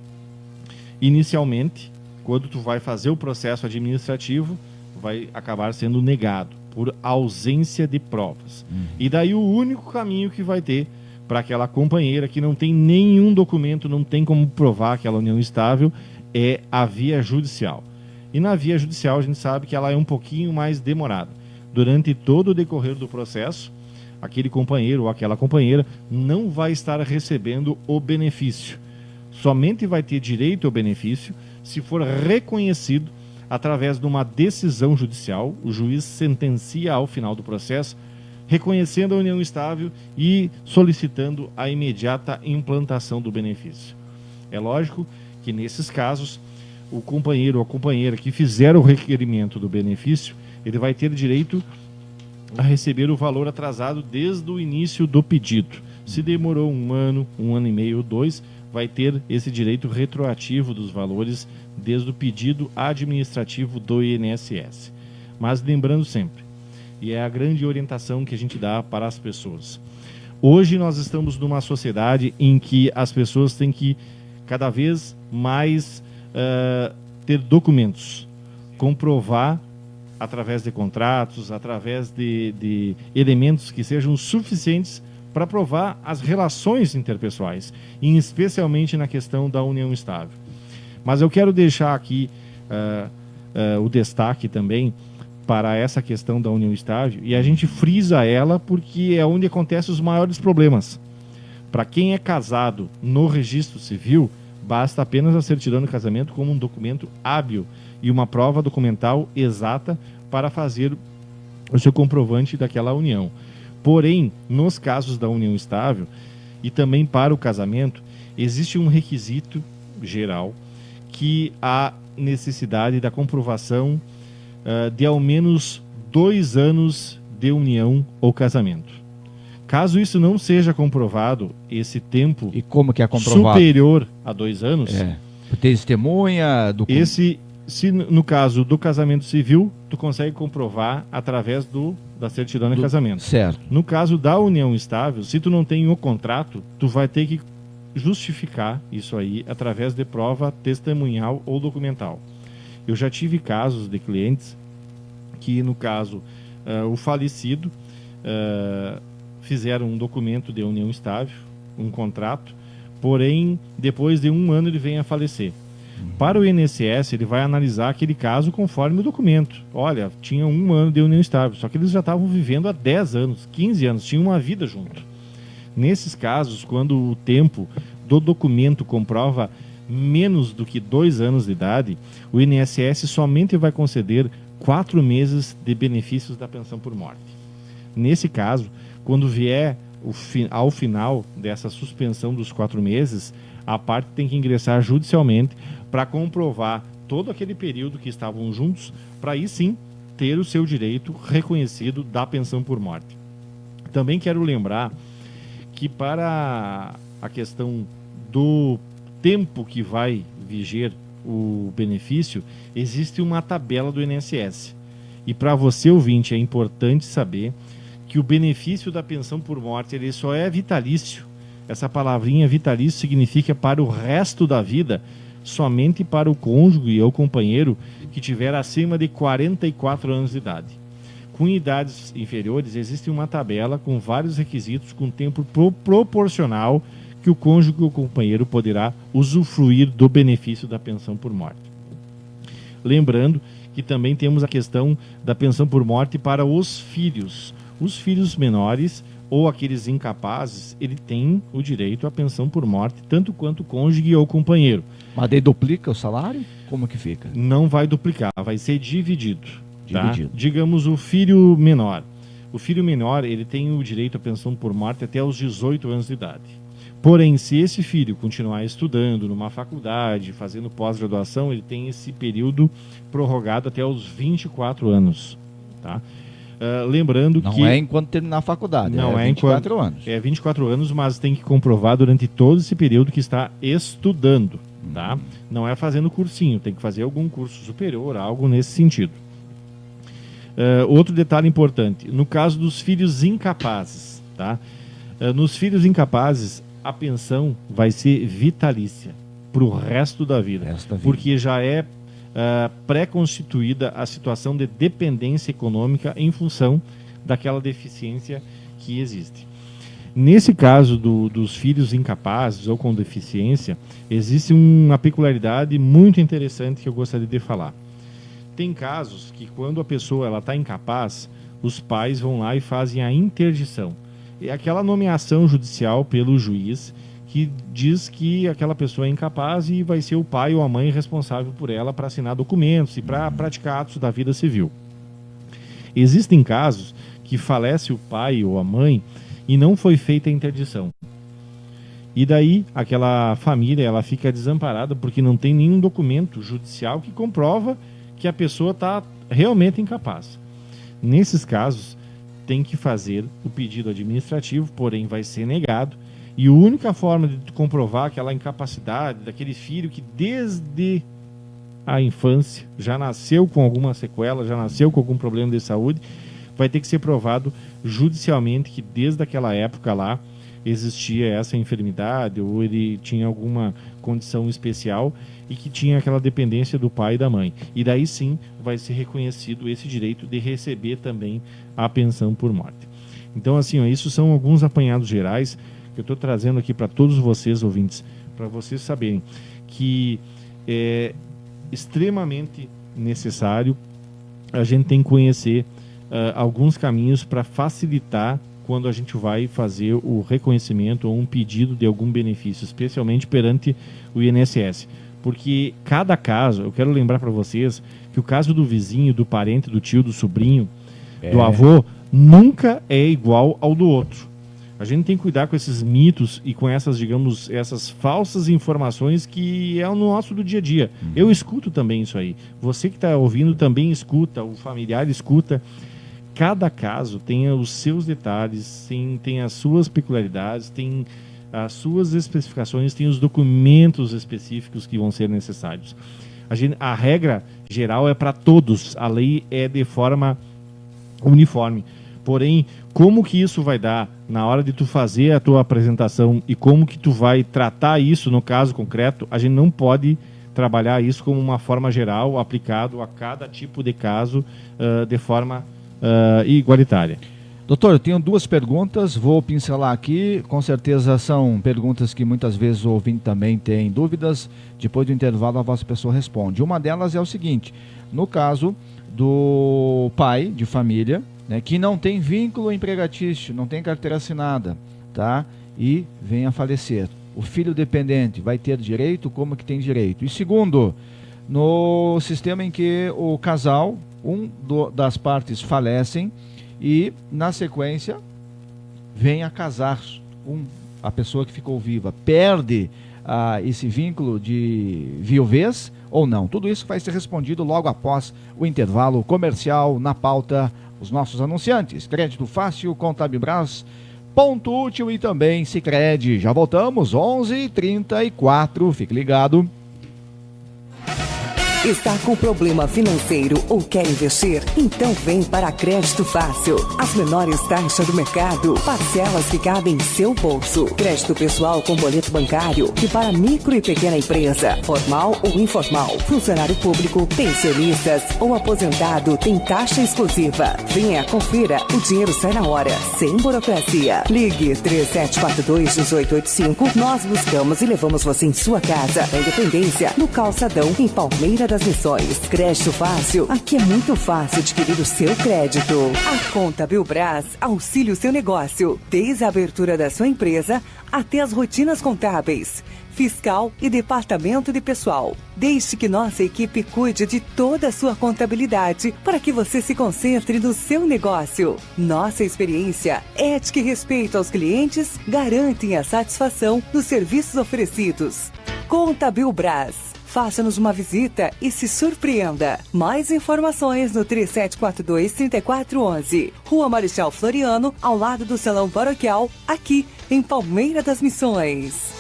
Inicialmente, quando tu vai fazer o processo administrativo, vai acabar sendo negado por ausência de provas. E daí o único caminho que vai ter para aquela companheira que não tem nenhum documento, não tem como provar aquela união estável, é a via judicial. E na via judicial a gente sabe que ela é um pouquinho mais demorada. Durante todo o decorrer do processo, aquele companheiro ou aquela companheira não vai estar recebendo o benefício. Somente vai ter direito ao benefício se for reconhecido através de uma decisão judicial. O juiz sentencia ao final do processo, reconhecendo a união estável e solicitando a imediata implantação do benefício. É lógico que nesses casos, o companheiro ou a companheira que fizer o requerimento do benefício, ele vai ter direito a receber o valor atrasado desde o início do pedido. Se demorou 1 ano, 1 ano e meio ou 2, vai ter esse direito retroativo dos valores desde o pedido administrativo do INSS. Mas lembrando sempre, e é a grande orientação que a gente dá para as pessoas. Hoje nós estamos numa sociedade em que as pessoas têm que cada vez mais ter documentos, comprovar através de contratos, através de elementos que sejam suficientes para provar as relações interpessoais, e especialmente na questão da união estável. Mas eu quero deixar aqui o destaque também para essa questão da união estável, e a gente frisa ela porque é onde acontecem os maiores problemas. Para quem é casado no registro civil, basta apenas a certidão de casamento como um documento hábil e uma prova documental exata para fazer o seu comprovante daquela união. Porém, nos casos da união estável e também para o casamento, existe um requisito geral que há necessidade da comprovação de ao menos 2 anos de união ou casamento. Caso isso não seja comprovado, esse tempo E como que é comprovado? superior a 2 anos, Testemunha do... se no caso do casamento civil, tu consegue comprovar através da certidão de casamento. Certo. No caso da união estável, se tu não tem o contrato, tu vai ter que justificar isso aí através de prova testemunhal ou documental. Eu já tive casos de clientes que, no caso, o falecido fizeram um documento de união estável, um contrato, porém, depois de 1 ano ele vem a falecer. Para o INSS, ele vai analisar aquele caso conforme o documento. Olha, tinha 1 ano de união estável, só que eles já estavam vivendo há 10 anos, 15 anos, tinham uma vida junto. Nesses casos, quando o tempo do documento comprova menos do que 2 anos de idade, o INSS somente vai conceder 4 meses de benefícios da pensão por morte. Nesse caso, quando vier ao final dessa suspensão dos 4 meses, a parte tem que ingressar judicialmente para comprovar todo aquele período que estavam juntos, para aí sim ter o seu direito reconhecido da pensão por morte. Também quero lembrar que para a questão do tempo que vai viger o benefício, existe uma tabela do INSS. E para você, ouvinte, é importante saber que o benefício da pensão por morte ele só é vitalício. Essa palavrinha vitalício significa para o resto da vida, somente para o cônjuge ou companheiro que tiver acima de 44 anos de idade. Com idades inferiores, existe uma tabela com vários requisitos com tempo proporcional que o cônjuge ou companheiro poderá usufruir do benefício da pensão por morte. Lembrando que também temos a questão da pensão por morte para os filhos. Os filhos menores ou aqueles incapazes, ele tem o direito à pensão por morte, tanto quanto o cônjuge ou companheiro. Mas daí duplica o salário? Como que fica? Não vai duplicar, vai ser dividido. Tá? Dividido. Digamos o filho menor. O filho menor, ele tem o direito à pensão por morte até os 18 anos de idade. Porém, se esse filho continuar estudando numa faculdade, fazendo pós-graduação, ele tem esse período prorrogado até os 24 anos. Tá? Lembrando que... Não é enquanto terminar a faculdade, não é 24 anos. É 24 anos, mas tem que comprovar durante todo esse período que está estudando. Tá? Não é fazendo cursinho, tem que fazer algum curso superior, algo nesse sentido. Outro detalhe importante, no caso dos filhos incapazes, tá? Nos filhos incapazes, a pensão vai ser vitalícia para o resto da vida, porque já é pré-constituída a situação de dependência econômica em função daquela deficiência que existe. Nesse caso dos filhos incapazes ou com deficiência, existe uma peculiaridade muito interessante que eu gostaria de falar. Tem casos que quando a pessoa está incapaz, os pais vão lá e fazem a interdição. É aquela nomeação judicial pelo juiz que diz que aquela pessoa é incapaz e vai ser o pai ou a mãe responsável por ela para assinar documentos e para praticar atos da vida civil. Existem casos que falece o pai ou a mãe e não foi feita a interdição. E daí aquela família ela fica desamparada porque não tem nenhum documento judicial que comprova que a pessoa está realmente incapaz. Nesses casos, tem que fazer o pedido administrativo, porém vai ser negado. E a única forma de comprovar aquela incapacidade daquele filho que desde a infância já nasceu com alguma sequela, já nasceu com algum problema de saúde, vai ter que ser provado judicialmente que desde aquela época lá existia essa enfermidade ou ele tinha alguma condição especial e que tinha aquela dependência do pai e da mãe. E daí sim vai ser reconhecido esse direito de receber também a pensão por morte. Então assim, isso são alguns apanhados gerais que eu estou trazendo aqui para todos vocês, ouvintes, para vocês saberem que é extremamente necessário a gente tem que conhecer alguns caminhos para facilitar quando a gente vai fazer o reconhecimento ou um pedido de algum benefício, especialmente perante o INSS. Porque cada caso, eu quero lembrar para vocês que o caso do vizinho, do parente, do tio, do sobrinho, do avô, nunca é igual ao do outro. A gente tem que cuidar com esses mitos e com essas, digamos, essas falsas informações que é o nosso do dia a dia. Eu escuto também isso aí. Você que está ouvindo também escuta, o familiar escuta. Cada caso tem os seus detalhes, tem as suas peculiaridades, tem as suas especificações, tem os documentos específicos que vão ser necessários. A regra geral é para todos, a lei é de forma uniforme. Porém, como que isso vai dar na hora de tu fazer a tua apresentação e como que tu vai tratar isso no caso concreto, a gente não pode trabalhar isso como uma forma geral, aplicado a cada tipo de caso de forma igualitária. Doutor, eu tenho duas perguntas, vou pincelar aqui, com certeza são perguntas que muitas vezes o ouvinte também tem dúvidas, depois do intervalo a vossa pessoa responde. Uma delas é o seguinte, no caso do pai de família, né, que não tem vínculo empregatício, não tem carteira assinada, tá? E vem a falecer. O filho dependente vai ter direito? Como que tem direito? E segundo, no sistema em que o casal, das partes falecem e na sequência vem a casar a pessoa que ficou viva, perde esse vínculo de viuvez ou não? Tudo isso vai ser respondido logo após o intervalo comercial. Na pauta, os nossos anunciantes, Crédito Fácil, Contabibras, Ponto Útil e também Sicredi. Já voltamos, 11h34, fique ligado. Está com problema financeiro ou quer investir? Então vem para a Crédito Fácil. As menores taxas do mercado, parcelas que cabem em seu bolso. Crédito pessoal com boleto bancário e para micro e pequena empresa, formal ou informal, funcionário público, pensionistas ou aposentado tem taxa exclusiva. Venha, confira, o dinheiro sai na hora, sem burocracia. Ligue 3742-1885. Nós buscamos e levamos você em sua casa, na Independência, no Calçadão, em Palmeira das Missões. Crédito fácil, aqui é muito fácil adquirir o seu crédito. A Conta Bilbras auxilia o seu negócio, desde a abertura da sua empresa até as rotinas contábeis, fiscal e departamento de pessoal. Deixe que nossa equipe cuide de toda a sua contabilidade para que você se concentre no seu negócio. Nossa experiência, ética e respeito aos clientes garantem a satisfação dos serviços oferecidos. Conta Bilbras. Faça-nos uma visita e se surpreenda. Mais informações no 3742-3411. Rua Marechal Floriano, ao lado do Salão Paroquial, aqui em Palmeira das Missões.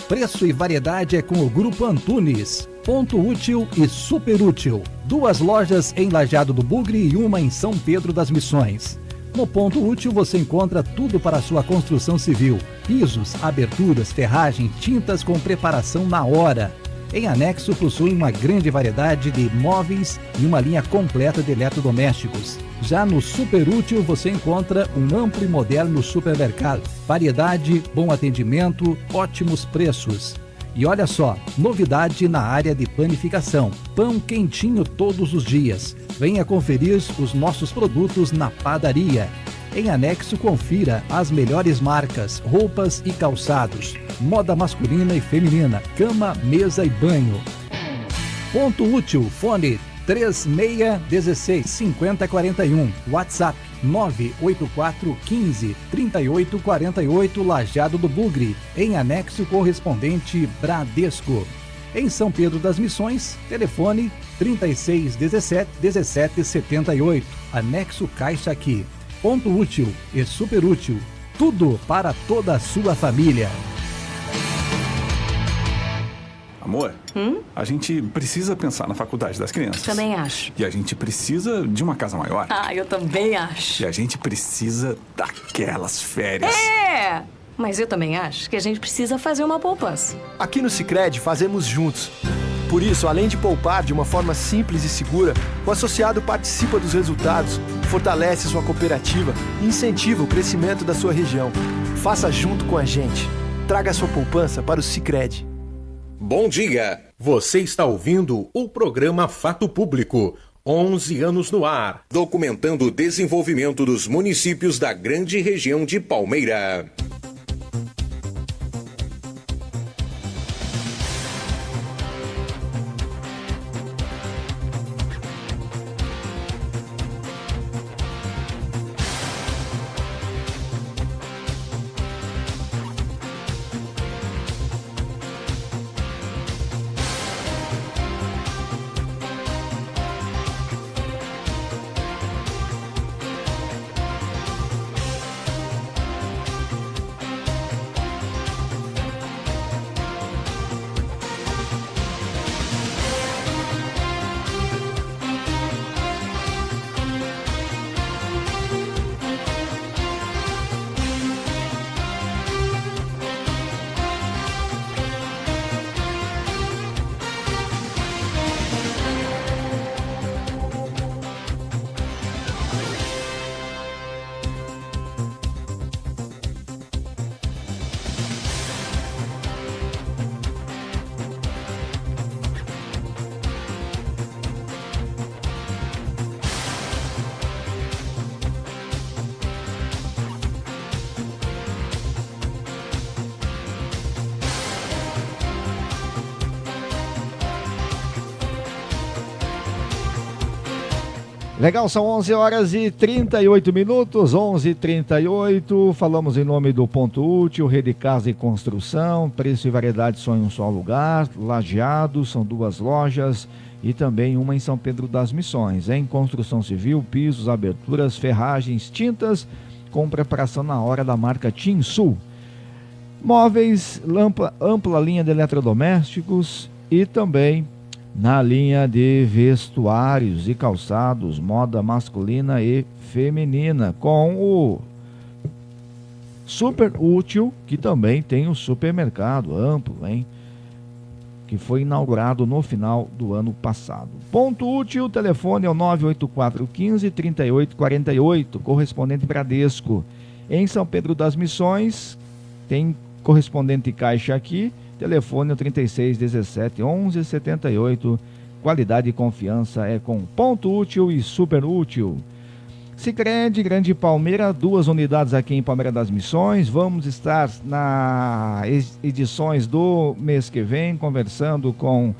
Preço e variedade é com o Grupo Antunes. Ponto Útil e Super Útil. 2 lojas em Lajeado do Bugre e uma em São Pedro das Missões. No Ponto Útil você encontra tudo para a sua construção civil. Pisos, aberturas, ferragem, tintas com preparação na hora. Em anexo possui uma grande variedade de móveis e uma linha completa de eletrodomésticos. Já no Super Útil você encontra um amplo e moderno supermercado. Variedade, bom atendimento, ótimos preços. E olha só, novidade na área de panificação. Pão quentinho todos os dias. Venha conferir os nossos produtos na padaria. Em anexo, confira as melhores marcas, roupas e calçados. Moda masculina e feminina, cama, mesa e banho. Ponto Útil, fone 3616-5041. WhatsApp 98415-3848, Lajeado do Bugre. Em anexo correspondente Bradesco. Em São Pedro das Missões, telefone 3617-1778. Anexo Caixa Aqui. Ponto Útil e Super Útil. Tudo para toda a sua família. Amor, a gente precisa pensar na faculdade das crianças. Também acho. E a gente precisa de uma casa maior. Ah, eu também acho. E a gente precisa daquelas férias. É! Mas eu também acho que a gente precisa fazer uma poupança. Aqui no Sicredi fazemos juntos. Por isso, além de poupar de uma forma simples e segura, o associado participa dos resultados, fortalece sua cooperativa e incentiva o crescimento da sua região. Faça junto com a gente. Traga sua poupança para o Sicredi. Bom dia! Você está ouvindo o programa Fato Público. 11 anos no ar. Documentando o desenvolvimento dos municípios da grande região de Palmeira. Legal, são 11 horas e 38 minutos, 11h38, falamos em nome do Ponto Útil, Rede Casa e Construção, preço e variedade só em um só lugar, Lajeado, são 2 lojas e também uma em São Pedro das Missões, em construção civil, pisos, aberturas, ferragens, tintas, com preparação na hora da marca Tinsul. Móveis, ampla linha de eletrodomésticos e também na linha de vestuários e calçados, moda masculina e feminina, com o Super Útil, que também tem um supermercado amplo, hein? Que foi inaugurado no final do ano passado. Ponto Útil, o telefone é o 98415-3848, correspondente Bradesco. Em São Pedro das Missões, tem correspondente Caixa Aqui telefone 3617 1178. Qualidade e confiança é com Ponto Útil e Super Útil. Sicredi Grande Palmeira, 2 unidades aqui em Palmeira das Missões. Vamos estar nas edições do mês que vem, conversando com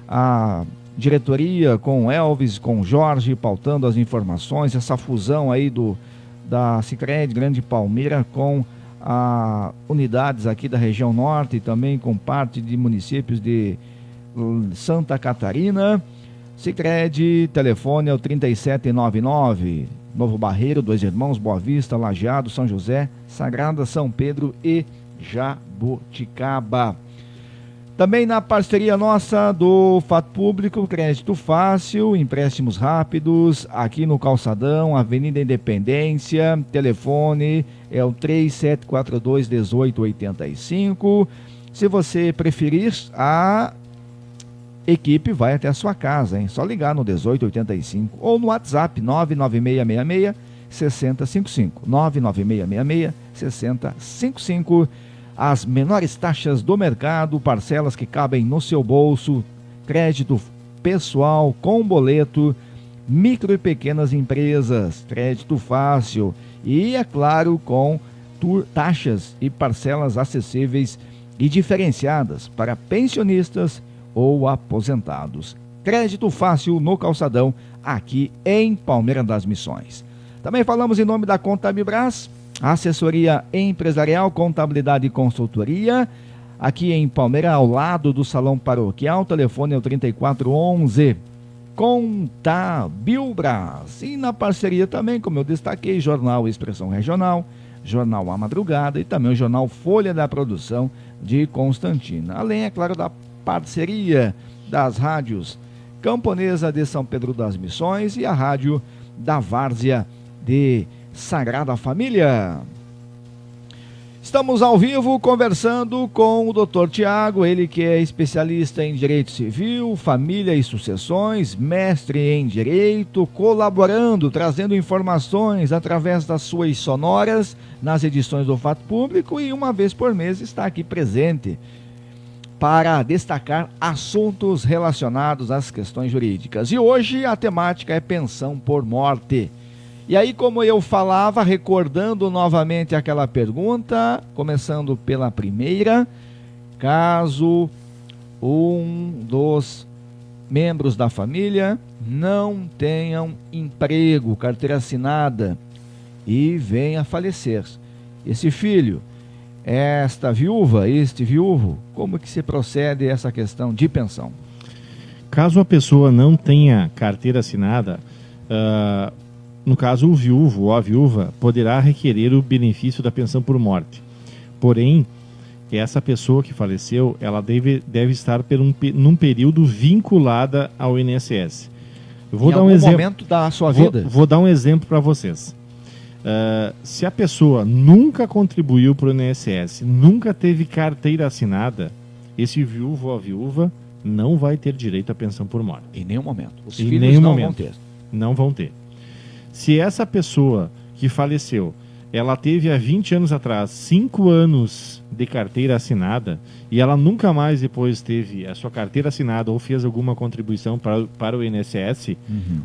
a diretoria, com o Elvis, com o Jorge, pautando as informações, essa fusão aí da Sicredi Grande Palmeira com unidades aqui da região norte e também com parte de municípios de Santa Catarina. Sicredi, telefone é o 3799, Novo Barreiro, Dois Irmãos, Boa Vista, Lajeado, São José, Sagrada, São Pedro e Jaboticaba. Também na parceria nossa do Fato Público, crédito fácil, empréstimos rápidos, aqui no Calçadão, Avenida Independência, telefone é o 3742-1885. Se você preferir, a equipe vai até a sua casa, hein? Só ligar no 1885 ou no WhatsApp 99666-6055. 99666-6055. As menores taxas do mercado, parcelas que cabem no seu bolso, crédito pessoal com boleto, micro e pequenas empresas, crédito fácil e, é claro, com taxas e parcelas acessíveis e diferenciadas para pensionistas ou aposentados. Crédito fácil no Calçadão, aqui em Palmeira das Missões. Também falamos em nome da Contabibras, assessoria empresarial, contabilidade e consultoria, aqui em Palmeira, ao lado do Salão Paroquial. Telefone é o 3411. Contabilbras. E na parceria também, como eu destaquei, Jornal Expressão Regional, Jornal A Madrugada e também o Jornal Folha da Produção de Constantina. Além, é claro, da parceria das rádios Camponesa de São Pedro das Missões e a rádio da Várzea de Sagrada Família. Estamos ao vivo conversando com o Dr. Tiago, ele que é especialista em Direito Civil, Família e Sucessões, mestre em Direito, colaborando, trazendo informações através das suas sonoras nas edições do Fato Público e uma vez por mês está aqui presente para destacar assuntos relacionados às questões jurídicas. E hoje a temática é pensão por morte. E aí, como eu falava, recordando novamente aquela pergunta, começando pela primeira, caso um dos membros da família não tenham emprego, carteira assinada e venha a falecer, esse filho, esta viúva, este viúvo, como que se procede essa questão de pensão? Caso a pessoa não tenha carteira assinada, no caso o viúvo ou a viúva poderá requerer o benefício da pensão por morte. Porém, essa pessoa que faleceu, ela deve estar num período vinculada ao INSS. Eu vou dar um exemplo. Momento da sua vida. Vou dar um exemplo para vocês. Se a pessoa nunca contribuiu para o INSS, nunca teve carteira assinada, esse viúvo ou a viúva não vai ter direito à pensão por morte. Em nenhum momento. Os filhos não vão ter. Não vão ter. Se essa pessoa que faleceu, ela teve há 20 anos atrás 5 anos de carteira assinada e ela nunca mais depois teve a sua carteira assinada ou fez alguma contribuição para o INSS,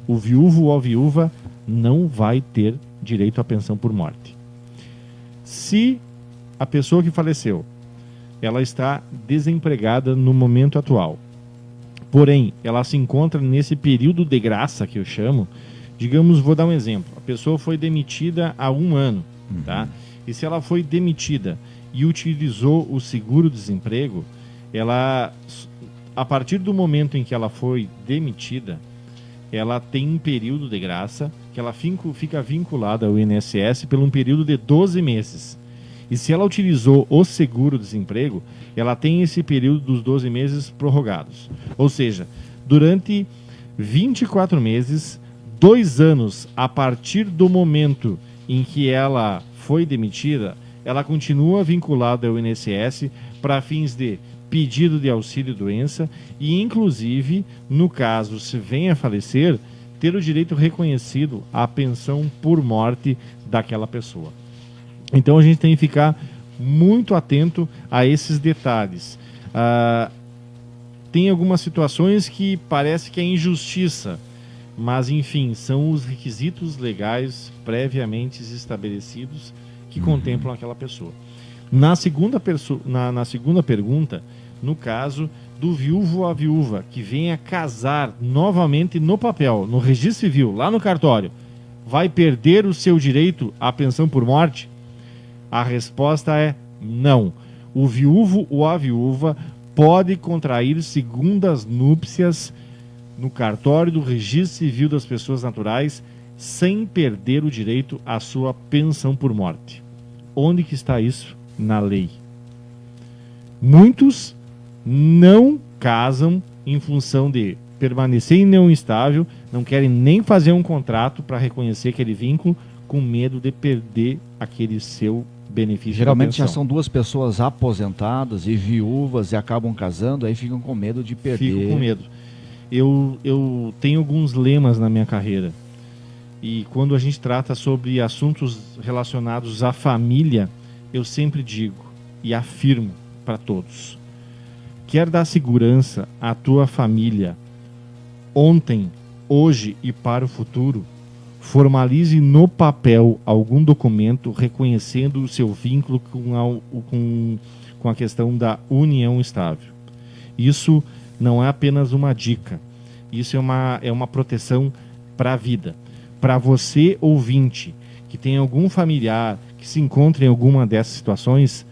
o viúvo ou a viúva não vai ter direito à pensão por morte. Se a pessoa que faleceu, ela está desempregada no momento atual, porém, ela se encontra nesse período de graça que eu chamo, digamos, vou dar um exemplo, a pessoa foi demitida há 1 ano, tá? E se ela foi demitida e utilizou o seguro-desemprego, ela, a partir do momento em que ela foi demitida, ela tem um período de graça que ela fica vinculada ao INSS por um período de 12 meses. E se ela utilizou o seguro-desemprego, ela tem esse período dos 12 meses prorrogados. Ou seja, durante 24 meses, 2 anos a partir do momento em que ela foi demitida, ela continua vinculada ao INSS para fins de pedido de auxílio-doença e, inclusive, no caso, se venha a falecer, ter o direito reconhecido à pensão por morte daquela pessoa. Então, a gente tem que ficar muito atento a esses detalhes. Tem algumas situações que parece que é injustiça, mas enfim, são os requisitos legais previamente estabelecidos que contemplam aquela pessoa. Na segunda pergunta, no caso do viúvo ou a viúva que venha casar novamente no papel, no registro civil, lá no cartório, vai perder o seu direito à pensão por morte? A resposta é não. O viúvo ou a viúva pode contrair segundas núpcias no cartório do registro civil das pessoas naturais sem perder o direito à sua pensão por morte. Onde que está isso na lei? Muitos não casam em função de permanecer em união estável, não querem nem fazer um contrato para reconhecer aquele vínculo, com medo de perder aquele seu benefício. Geralmente já são duas pessoas aposentadas e viúvas e acabam casando, aí ficam com medo de perder. Fico com medo. Eu tenho alguns lemas na minha carreira, e quando a gente trata sobre assuntos relacionados à família, eu sempre digo e afirmo para todos: quer dar segurança à tua família ontem, hoje e para o futuro, formalize no papel algum documento reconhecendo o seu vínculo com a questão da união estável. Isso não é apenas uma dica, isso é uma proteção para a vida. Para você, ouvinte, que tem algum familiar que se encontra em alguma dessas situações,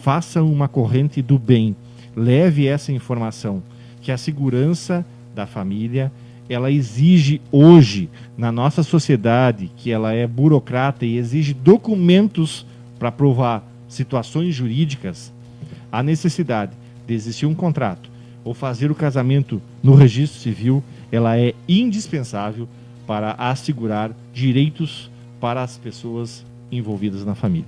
faça uma corrente do bem, leve essa informação, que a segurança da família, ela exige hoje, na nossa sociedade, que ela é burocrata e exige documentos para provar situações jurídicas, a necessidade de existir um contrato ou fazer o casamento no registro civil, ela é indispensável para assegurar direitos para as pessoas envolvidas na família.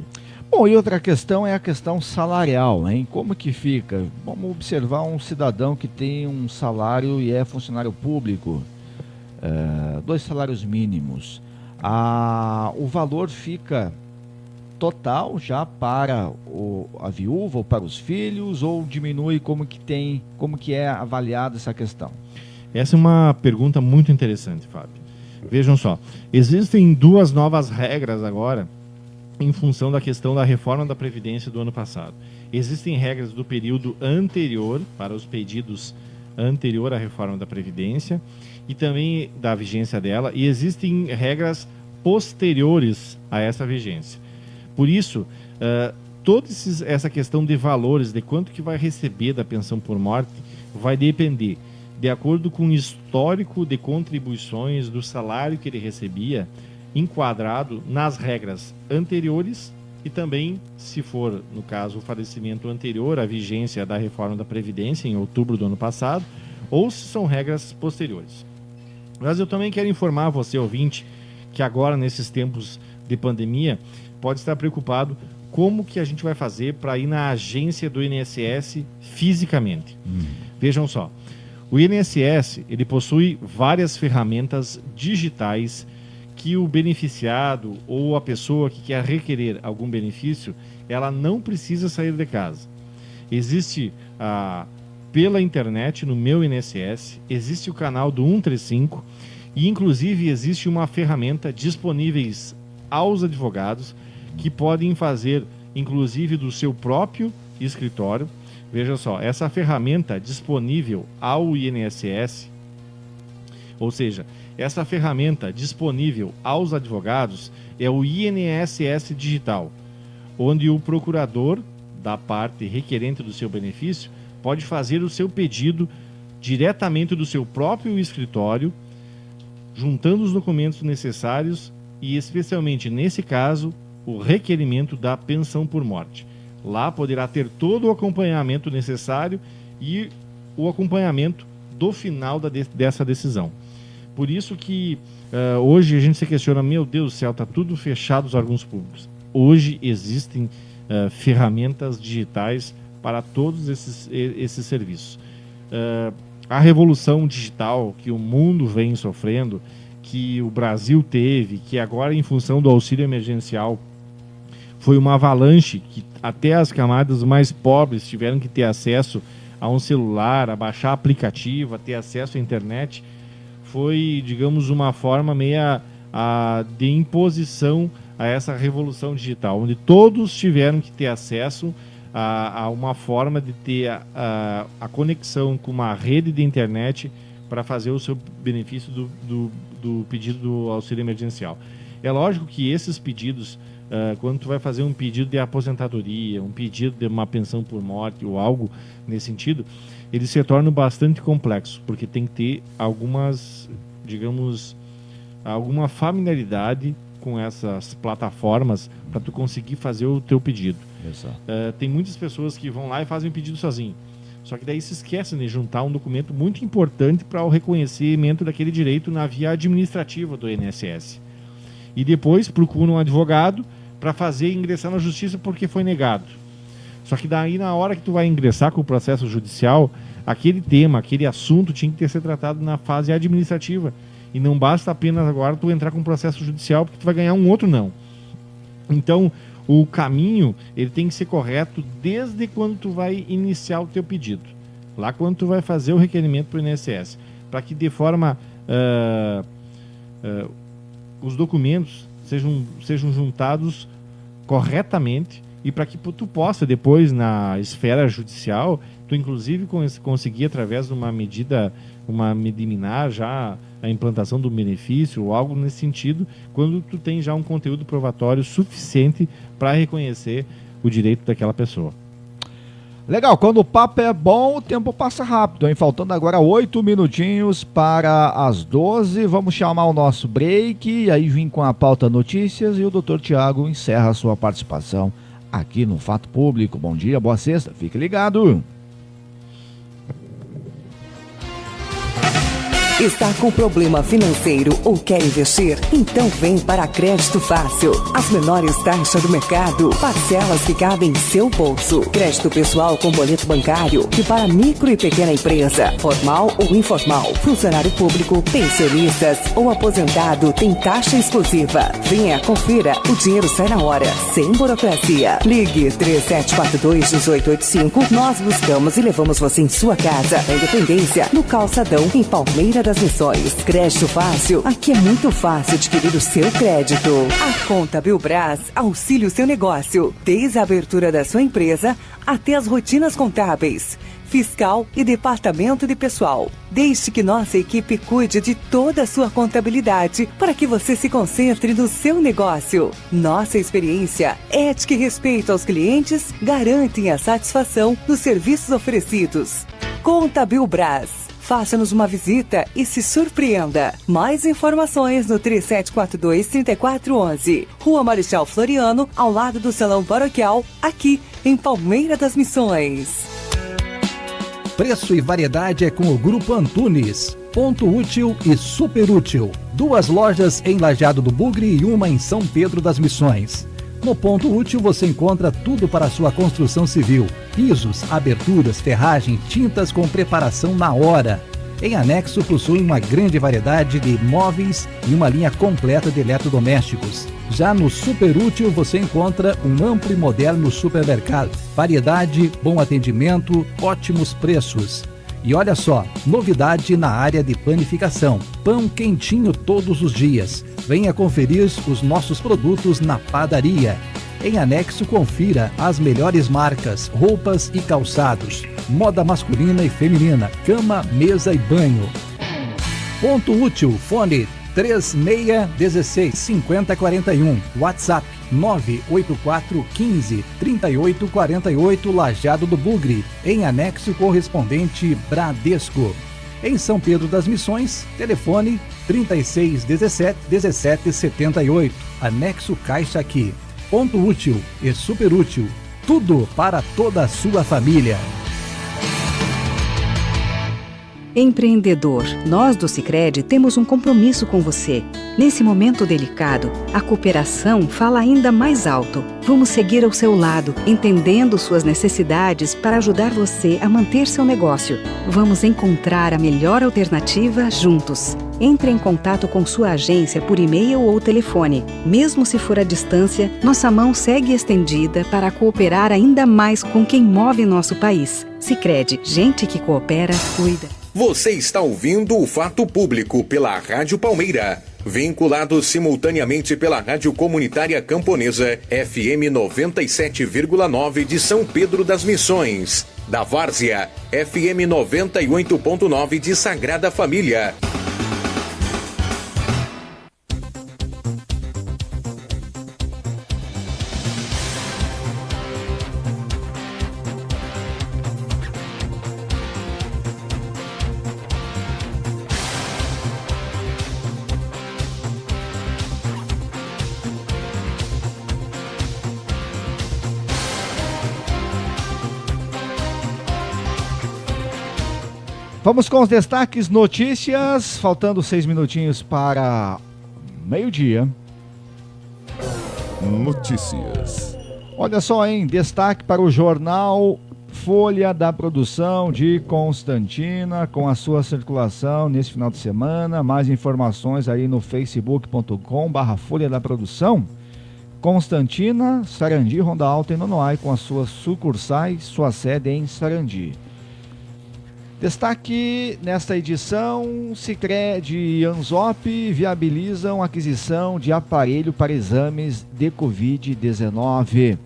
Bom, e outra questão é a questão salarial, hein? Como que fica? Vamos observar um cidadão que tem um salário e é funcionário público, 2 salários mínimos. O valor fica total já para a viúva ou para os filhos, ou diminui? Como que é avaliada essa questão? Essa é uma pergunta muito interessante, Fábio. Vejam só, existem 2 novas regras agora em função da questão da reforma da Previdência do ano passado. Existem regras do período anterior, para os pedidos anterior à reforma da Previdência, e também da vigência dela, e existem regras posteriores a essa vigência. Por isso, toda essa questão de valores, de quanto que vai receber da pensão por morte, vai depender, de acordo com o histórico de contribuições do salário que ele recebia, enquadrado nas regras anteriores e também, se for, no caso, o falecimento anterior à vigência da reforma da Previdência, em outubro do ano passado, ou se são regras posteriores. Mas eu também quero informar você, ouvinte, que agora, nesses tempos de pandemia, pode estar preocupado como que a gente vai fazer para ir na agência do INSS fisicamente. Vejam só, o INSS ele possui várias ferramentas digitais que o beneficiado ou a pessoa que quer requerer algum benefício, ela não precisa sair de casa. Existe pela internet, no meu INSS, existe o canal do 135 e inclusive existe uma ferramenta disponíveis aos advogados que podem fazer, inclusive do seu próprio escritório. Veja só, essa ferramenta disponível ao INSS, ou seja, essa ferramenta disponível aos advogados é o INSS Digital, onde o procurador da parte requerente do seu benefício pode fazer o seu pedido diretamente do seu próprio escritório, juntando os documentos necessários e, especialmente nesse caso, o requerimento da pensão por morte. Lá poderá ter todo o acompanhamento necessário e o acompanhamento do final dessa decisão. Por isso que hoje a gente se questiona, meu Deus do céu, está tudo fechado os órgãos públicos. Hoje existem ferramentas digitais para todos esses serviços. A revolução digital que o mundo vem sofrendo, que o Brasil teve, que agora em função do auxílio emergencial foi uma avalanche que até as camadas mais pobres tiveram que ter acesso a um celular, a baixar aplicativo, a ter acesso à internet. Foi, digamos, uma forma meia de imposição a essa revolução digital, onde todos tiveram que ter acesso a uma forma de ter a conexão com uma rede de internet para fazer o seu benefício do pedido do auxílio emergencial. É lógico que esses pedidos, quando tu vai fazer um pedido de aposentadoria, um pedido de uma pensão por morte ou algo nesse sentido, eles se tornam bastante complexos, porque tem que ter algumas, digamos, alguma familiaridade com essas plataformas para tu conseguir fazer o teu pedido. Tem muitas pessoas que vão lá e fazem o pedido sozinho. Só que daí se esquecem de juntar um documento muito importante para o reconhecimento daquele direito na via administrativa do INSS. E depois procuram um advogado para fazer ingressar na justiça porque foi negado. Só que daí na hora que tu vai ingressar com o processo judicial, aquele tema, aquele assunto tinha que ser tratado na fase administrativa. E não basta apenas agora tu entrar com um processo judicial porque tu vai ganhar um outro não. Então, o caminho, ele tem que ser correto desde quando tu vai iniciar o teu pedido. Lá quando tu vai fazer o requerimento para o INSS. Para que de forma... os documentos sejam juntados corretamente e para que tu possa depois na esfera judicial, tu inclusive conseguir através de uma medida, uma liminar já a implantação do benefício ou algo nesse sentido, quando tu tem já um conteúdo probatório suficiente para reconhecer o direito daquela pessoa. Legal, quando o papo é bom, o tempo passa rápido, hein? Faltando agora 8 minutinhos para as 12, vamos chamar o nosso break e aí vim com a pauta notícias e o Dr. Tiago encerra a sua participação aqui no Fato Público. Bom dia, boa sexta, fique ligado. Está com problema financeiro ou quer investir? Então vem para Crédito Fácil. As menores taxas do mercado, parcelas que cabem em seu bolso. Crédito pessoal com boleto bancário e para micro e pequena empresa, formal ou informal, funcionário público, pensionistas ou aposentado tem taxa exclusiva. Venha, confira, o dinheiro sai na hora, sem burocracia. Ligue 3742-1885. Nós buscamos e levamos você em sua casa, na Independência, no Calçadão, em Palmeira das Missões. Crédito Fácil, aqui é muito fácil adquirir o seu crédito. A Conta Bilbras auxilia o seu negócio, desde a abertura da sua empresa até as rotinas contábeis, fiscal e departamento de pessoal. Desde que nossa equipe cuide de toda a sua contabilidade para que você se concentre no seu negócio. Nossa experiência, ética e respeito aos clientes garantem a satisfação dos serviços oferecidos. Conta Bilbras. Faça-nos uma visita e se surpreenda. Mais informações no 3742-3411. Rua Marechal Floriano, ao lado do Salão Paroquial, aqui em Palmeira das Missões. Preço e variedade é com o Grupo Antunes. Ponto Útil e Super Útil. 2 lojas em Lajeado do Bugre e uma em São Pedro das Missões. No Ponto Útil você encontra tudo para a sua construção civil. Pisos, aberturas, ferragem, tintas com preparação na hora. Em anexo possui uma grande variedade de móveis e uma linha completa de eletrodomésticos. Já no Super Útil você encontra um amplo e moderno supermercado. Variedade, bom atendimento, ótimos preços. E olha só, novidade na área de panificação. Pão quentinho todos os dias. Venha conferir os nossos produtos na padaria. Em anexo, confira as melhores marcas, roupas e calçados. Moda masculina e feminina, cama, mesa e banho. Ponto Útil, fone 3616-5041. WhatsApp 98415-3848, Lajeado do Bugre. Em anexo correspondente Bradesco. Em São Pedro das Missões, telefone 3617-1778. Anexo Caixa Aqui. Ponto Útil e Super Útil. Tudo para toda a sua família. Empreendedor, nós do Sicredi temos um compromisso com você. Nesse momento delicado, a cooperação fala ainda mais alto. Vamos seguir ao seu lado, entendendo suas necessidades para ajudar você a manter seu negócio. Vamos encontrar a melhor alternativa juntos. Entre em contato com sua agência por e-mail ou telefone. Mesmo se for à distância, nossa mão segue estendida para cooperar ainda mais com quem move nosso país. Sicredi, gente que coopera, cuida. Você está ouvindo o Fato Público pela Rádio Palmeira, vinculado simultaneamente pela Rádio Comunitária Camponesa FM 97,9 de São Pedro das Missões, da Várzea FM 98,9 de Sagrada Família. Vamos com os destaques, notícias, faltando 6 minutinhos para meio-dia. Notícias. Olha só, hein? Destaque para o jornal Folha da Produção de Constantina, com a sua circulação nesse final de semana. Mais informações aí no facebook.com/Folha da Produção. Constantina, Sarandi, Ronda Alta e Nonoai, com as suas sucursais, sua sede em Sarandi. Destaque nesta edição, Sicredi e Anzop viabilizam aquisição de aparelho para exames de Covid-19.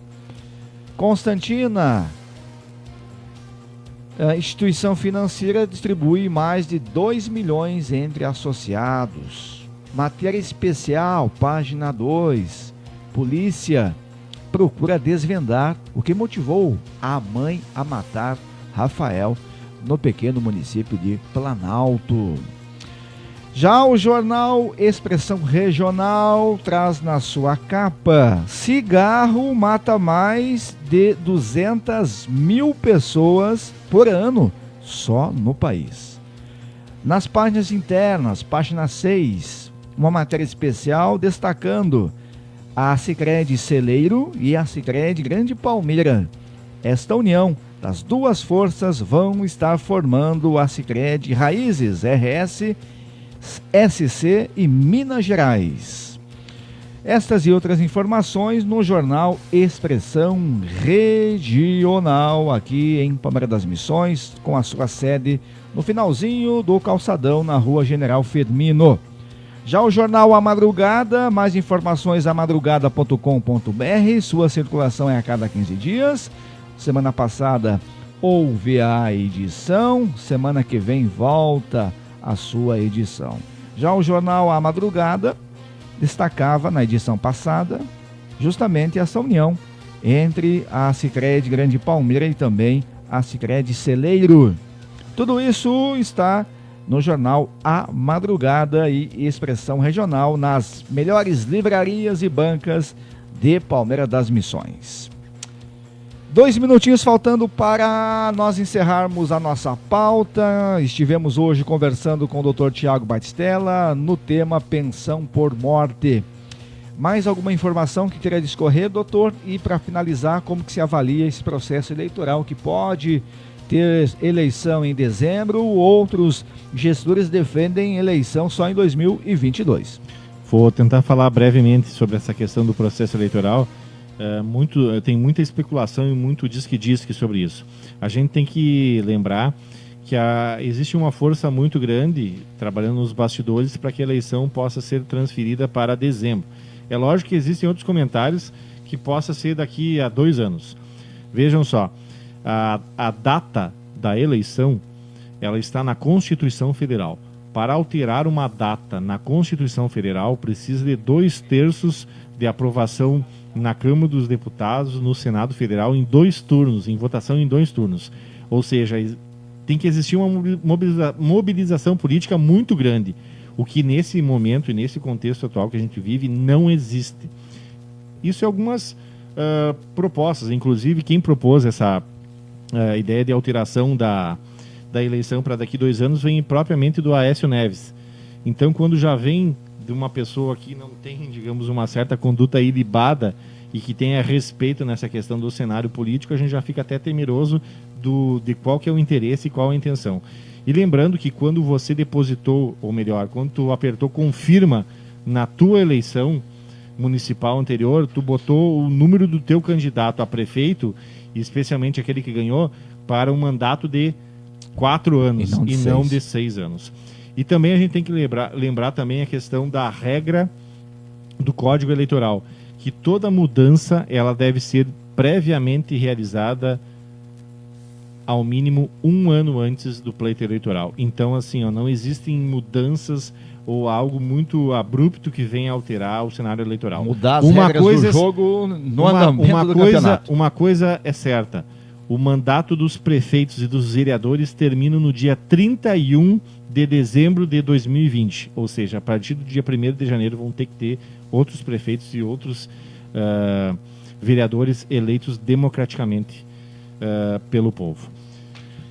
Constantina, a instituição financeira distribui mais de 2 milhões entre associados. Matéria especial, página 2. Polícia procura desvendar o que motivou a mãe a matar Rafael no pequeno município de Planalto. Já o jornal Expressão Regional traz na sua capa: cigarro mata mais de 200 mil pessoas por ano só no país. Nas páginas internas, página 6, uma matéria especial destacando a Sicredi Celeiro e a Sicredi Grande Palmeira. Esta união das duas forças vão estar formando a Sicredi Raízes, RS, SC e Minas Gerais. Estas e outras informações no jornal Expressão Regional, aqui em Palmeira das Missões, com a sua sede no finalzinho do calçadão, na Rua General Firmino. Já o jornal A Madrugada, mais informações amadrugada.com.br, sua circulação é a cada 15 dias. Semana passada houve a edição, semana que vem volta a sua edição. Já o jornal A Madrugada destacava na edição passada justamente essa união entre a Sicredi Grande Palmeira e também a Sicredi Celeiro. Tudo isso está no jornal A Madrugada e Expressão Regional, nas melhores livrarias e bancas de Palmeira das Missões. 2 minutinhos faltando para nós encerrarmos a nossa pauta. Estivemos hoje conversando com o Dr. Tiago Batistella no tema pensão por morte. Mais alguma informação que queira discorrer, doutor? E para finalizar, como que se avalia esse processo eleitoral que pode ter eleição em dezembro? Outros gestores defendem eleição só em 2022. Vou tentar falar brevemente sobre essa questão do processo eleitoral. Tem muita especulação e muito disque-disque sobre isso. A gente tem que lembrar que existe uma força muito grande trabalhando nos bastidores para que a eleição possa ser transferida para dezembro. É lógico que existem outros comentários que possa ser daqui a 2 anos. Vejam só, a data da eleição ela está na Constituição Federal. Para alterar uma data na Constituição Federal, precisa de 2/3 de aprovação na Câmara dos Deputados, no Senado Federal, em 2 turnos, em votação em 2 turnos. Ou seja, tem que existir uma mobilização política muito grande, o que nesse momento e nesse contexto atual que a gente vive não existe. Isso é algumas propostas, inclusive quem propôs essa ideia de alteração da da eleição para daqui 2 anos vem propriamente do Aécio Neves. Então, quando já vem de uma pessoa que não tem, digamos, uma certa conduta ilibada e que tenha respeito nessa questão do cenário político, a gente já fica até temeroso de qual que é o interesse e qual a intenção. E lembrando que quando você depositou, ou melhor, quando tu apertou confirma na tua eleição municipal anterior, tu botou o número do teu candidato a prefeito, especialmente aquele que ganhou, para um mandato de 4 anos e não de 6 anos. E também a gente tem que lembrar também a questão da regra do Código Eleitoral, que toda mudança ela deve ser previamente realizada ao mínimo 1 ano antes do pleito eleitoral. Então, assim, não existem mudanças ou algo muito abrupto que venha alterar o cenário eleitoral. Mudar as regras do jogo no andamento do campeonato. Uma coisa é certa, o mandato dos prefeitos e dos vereadores termina no dia 31 de dezembro de 2020, ou seja, a partir do dia 1º de janeiro vão ter que ter outros prefeitos e outros vereadores eleitos democraticamente pelo povo.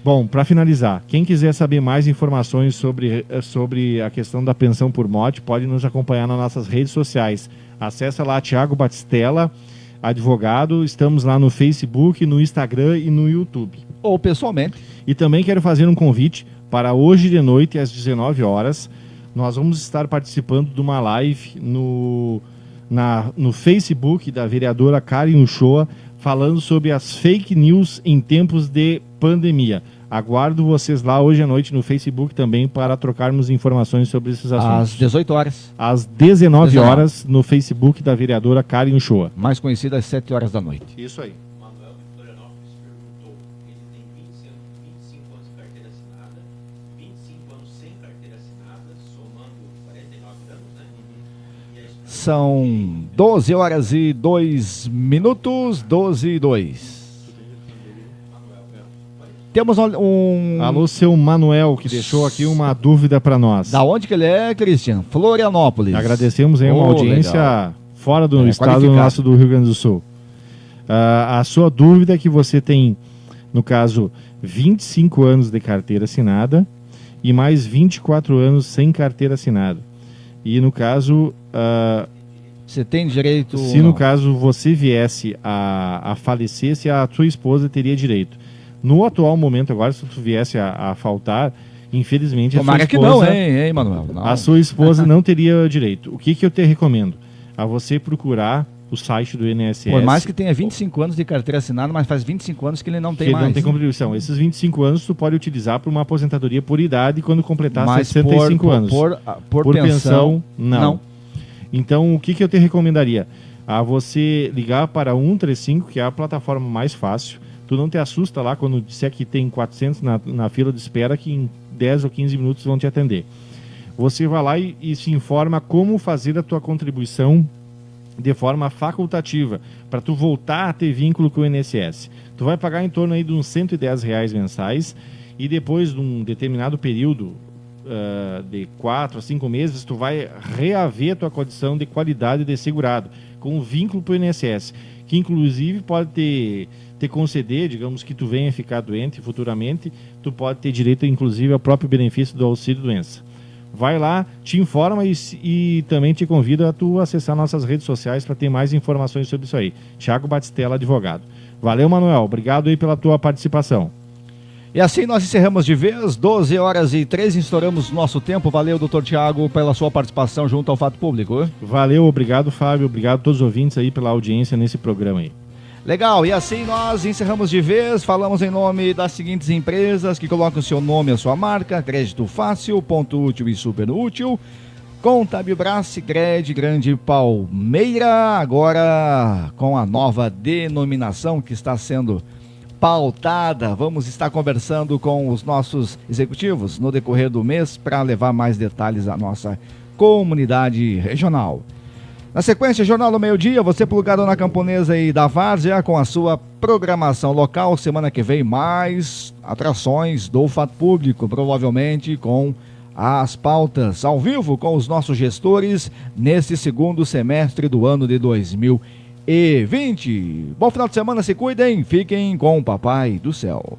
Bom, para finalizar, quem quiser saber mais informações sobre a questão da pensão por morte, pode nos acompanhar nas nossas redes sociais. Acesse lá Thiago Batistella, advogado, estamos lá no Facebook, no Instagram e no YouTube. Ou pessoalmente. E também quero fazer um convite para hoje de noite, às 19 horas, nós vamos estar participando de uma live no Facebook da vereadora Karen Uchoa, falando sobre as fake news em tempos de pandemia. Aguardo vocês lá hoje à noite no Facebook também para trocarmos informações sobre esses assuntos. Às 18 horas. Às 19 horas no Facebook da vereadora Karen Uchoa. Mais conhecida às 7 horas da noite. Isso aí. Manuel de Florianópolis perguntou, ele tem 25 anos de carteira assinada, 25 anos sem carteira assinada, somando 49 anos, né? São 12 horas e 2 minutos, 12 e 2. Temos um... Alô, seu Manuel, que deixou aqui uma dúvida para nós. Da onde que ele é, Cristian? Florianópolis. Agradecemos aí uma audiência legal. Fora do estado nosso do Rio Grande do Sul. A sua dúvida é que você tem, no caso, 25 anos de carteira assinada e mais 24 anos sem carteira assinada. E no caso... você tem direito... Se no caso você viesse a falecer, se a sua esposa teria direito. No atual momento agora, se tu viesse a faltar, infelizmente tomara a sua esposa... que não, hein, Manuel? Não. A sua esposa não teria direito. O que eu te recomendo? A você procurar o site do INSS. Por mais que tenha 25 anos de carteira assinada, mas faz 25 anos que ele não tem mais. Ele não tem contribuição. Esses 25 anos tu pode utilizar para uma aposentadoria por idade quando completar 65 anos. Por pensão, não. Então, o que eu te recomendaria? A você ligar para 135, que é a plataforma mais fácil. Tu não te assusta lá quando disser que tem 400 na fila de espera, que em 10 ou 15 minutos vão te atender. Você vai lá e se informa como fazer a tua contribuição de forma facultativa, para tu voltar a ter vínculo com o INSS. Tu vai pagar em torno aí de uns R$110 mensais, e depois de um determinado período de 4 a 5 meses, tu vai reaver a tua condição de qualidade de segurado, com vínculo para o INSS, que inclusive pode te conceder, digamos que tu venha ficar doente futuramente, tu pode ter direito inclusive ao próprio benefício do auxílio-doença. Vai lá, te informa e também te convido a tu acessar nossas redes sociais para ter mais informações sobre isso aí. Thiago Batistella, advogado. Valeu, Manuel. Obrigado aí pela tua participação. E assim nós encerramos de vez, 12 horas e 3, estouramos nosso tempo. Valeu, doutor Thiago, pela sua participação junto ao Fato Público. Valeu, obrigado, Fábio. Obrigado a todos os ouvintes aí pela audiência nesse programa aí. Legal, e assim nós encerramos de vez, falamos em nome das seguintes empresas que colocam o seu nome e a sua marca: Crédito Fácil, Ponto Útil e Super Útil, Contabilbras, Sicredi, Grande Palmeira, agora com a nova denominação que está sendo pautada. Vamos estar conversando com os nossos executivos no decorrer do mês para levar mais detalhes à nossa comunidade regional. Na sequência, Jornal do Meio-Dia, você plugado na Camponesa e da Várzea com a sua programação local. Semana que vem, mais atrações do Fato Público, provavelmente com as pautas ao vivo com os nossos gestores nesse segundo semestre do ano de 2020. Bom final de semana, se cuidem, fiquem com o Papai do Céu.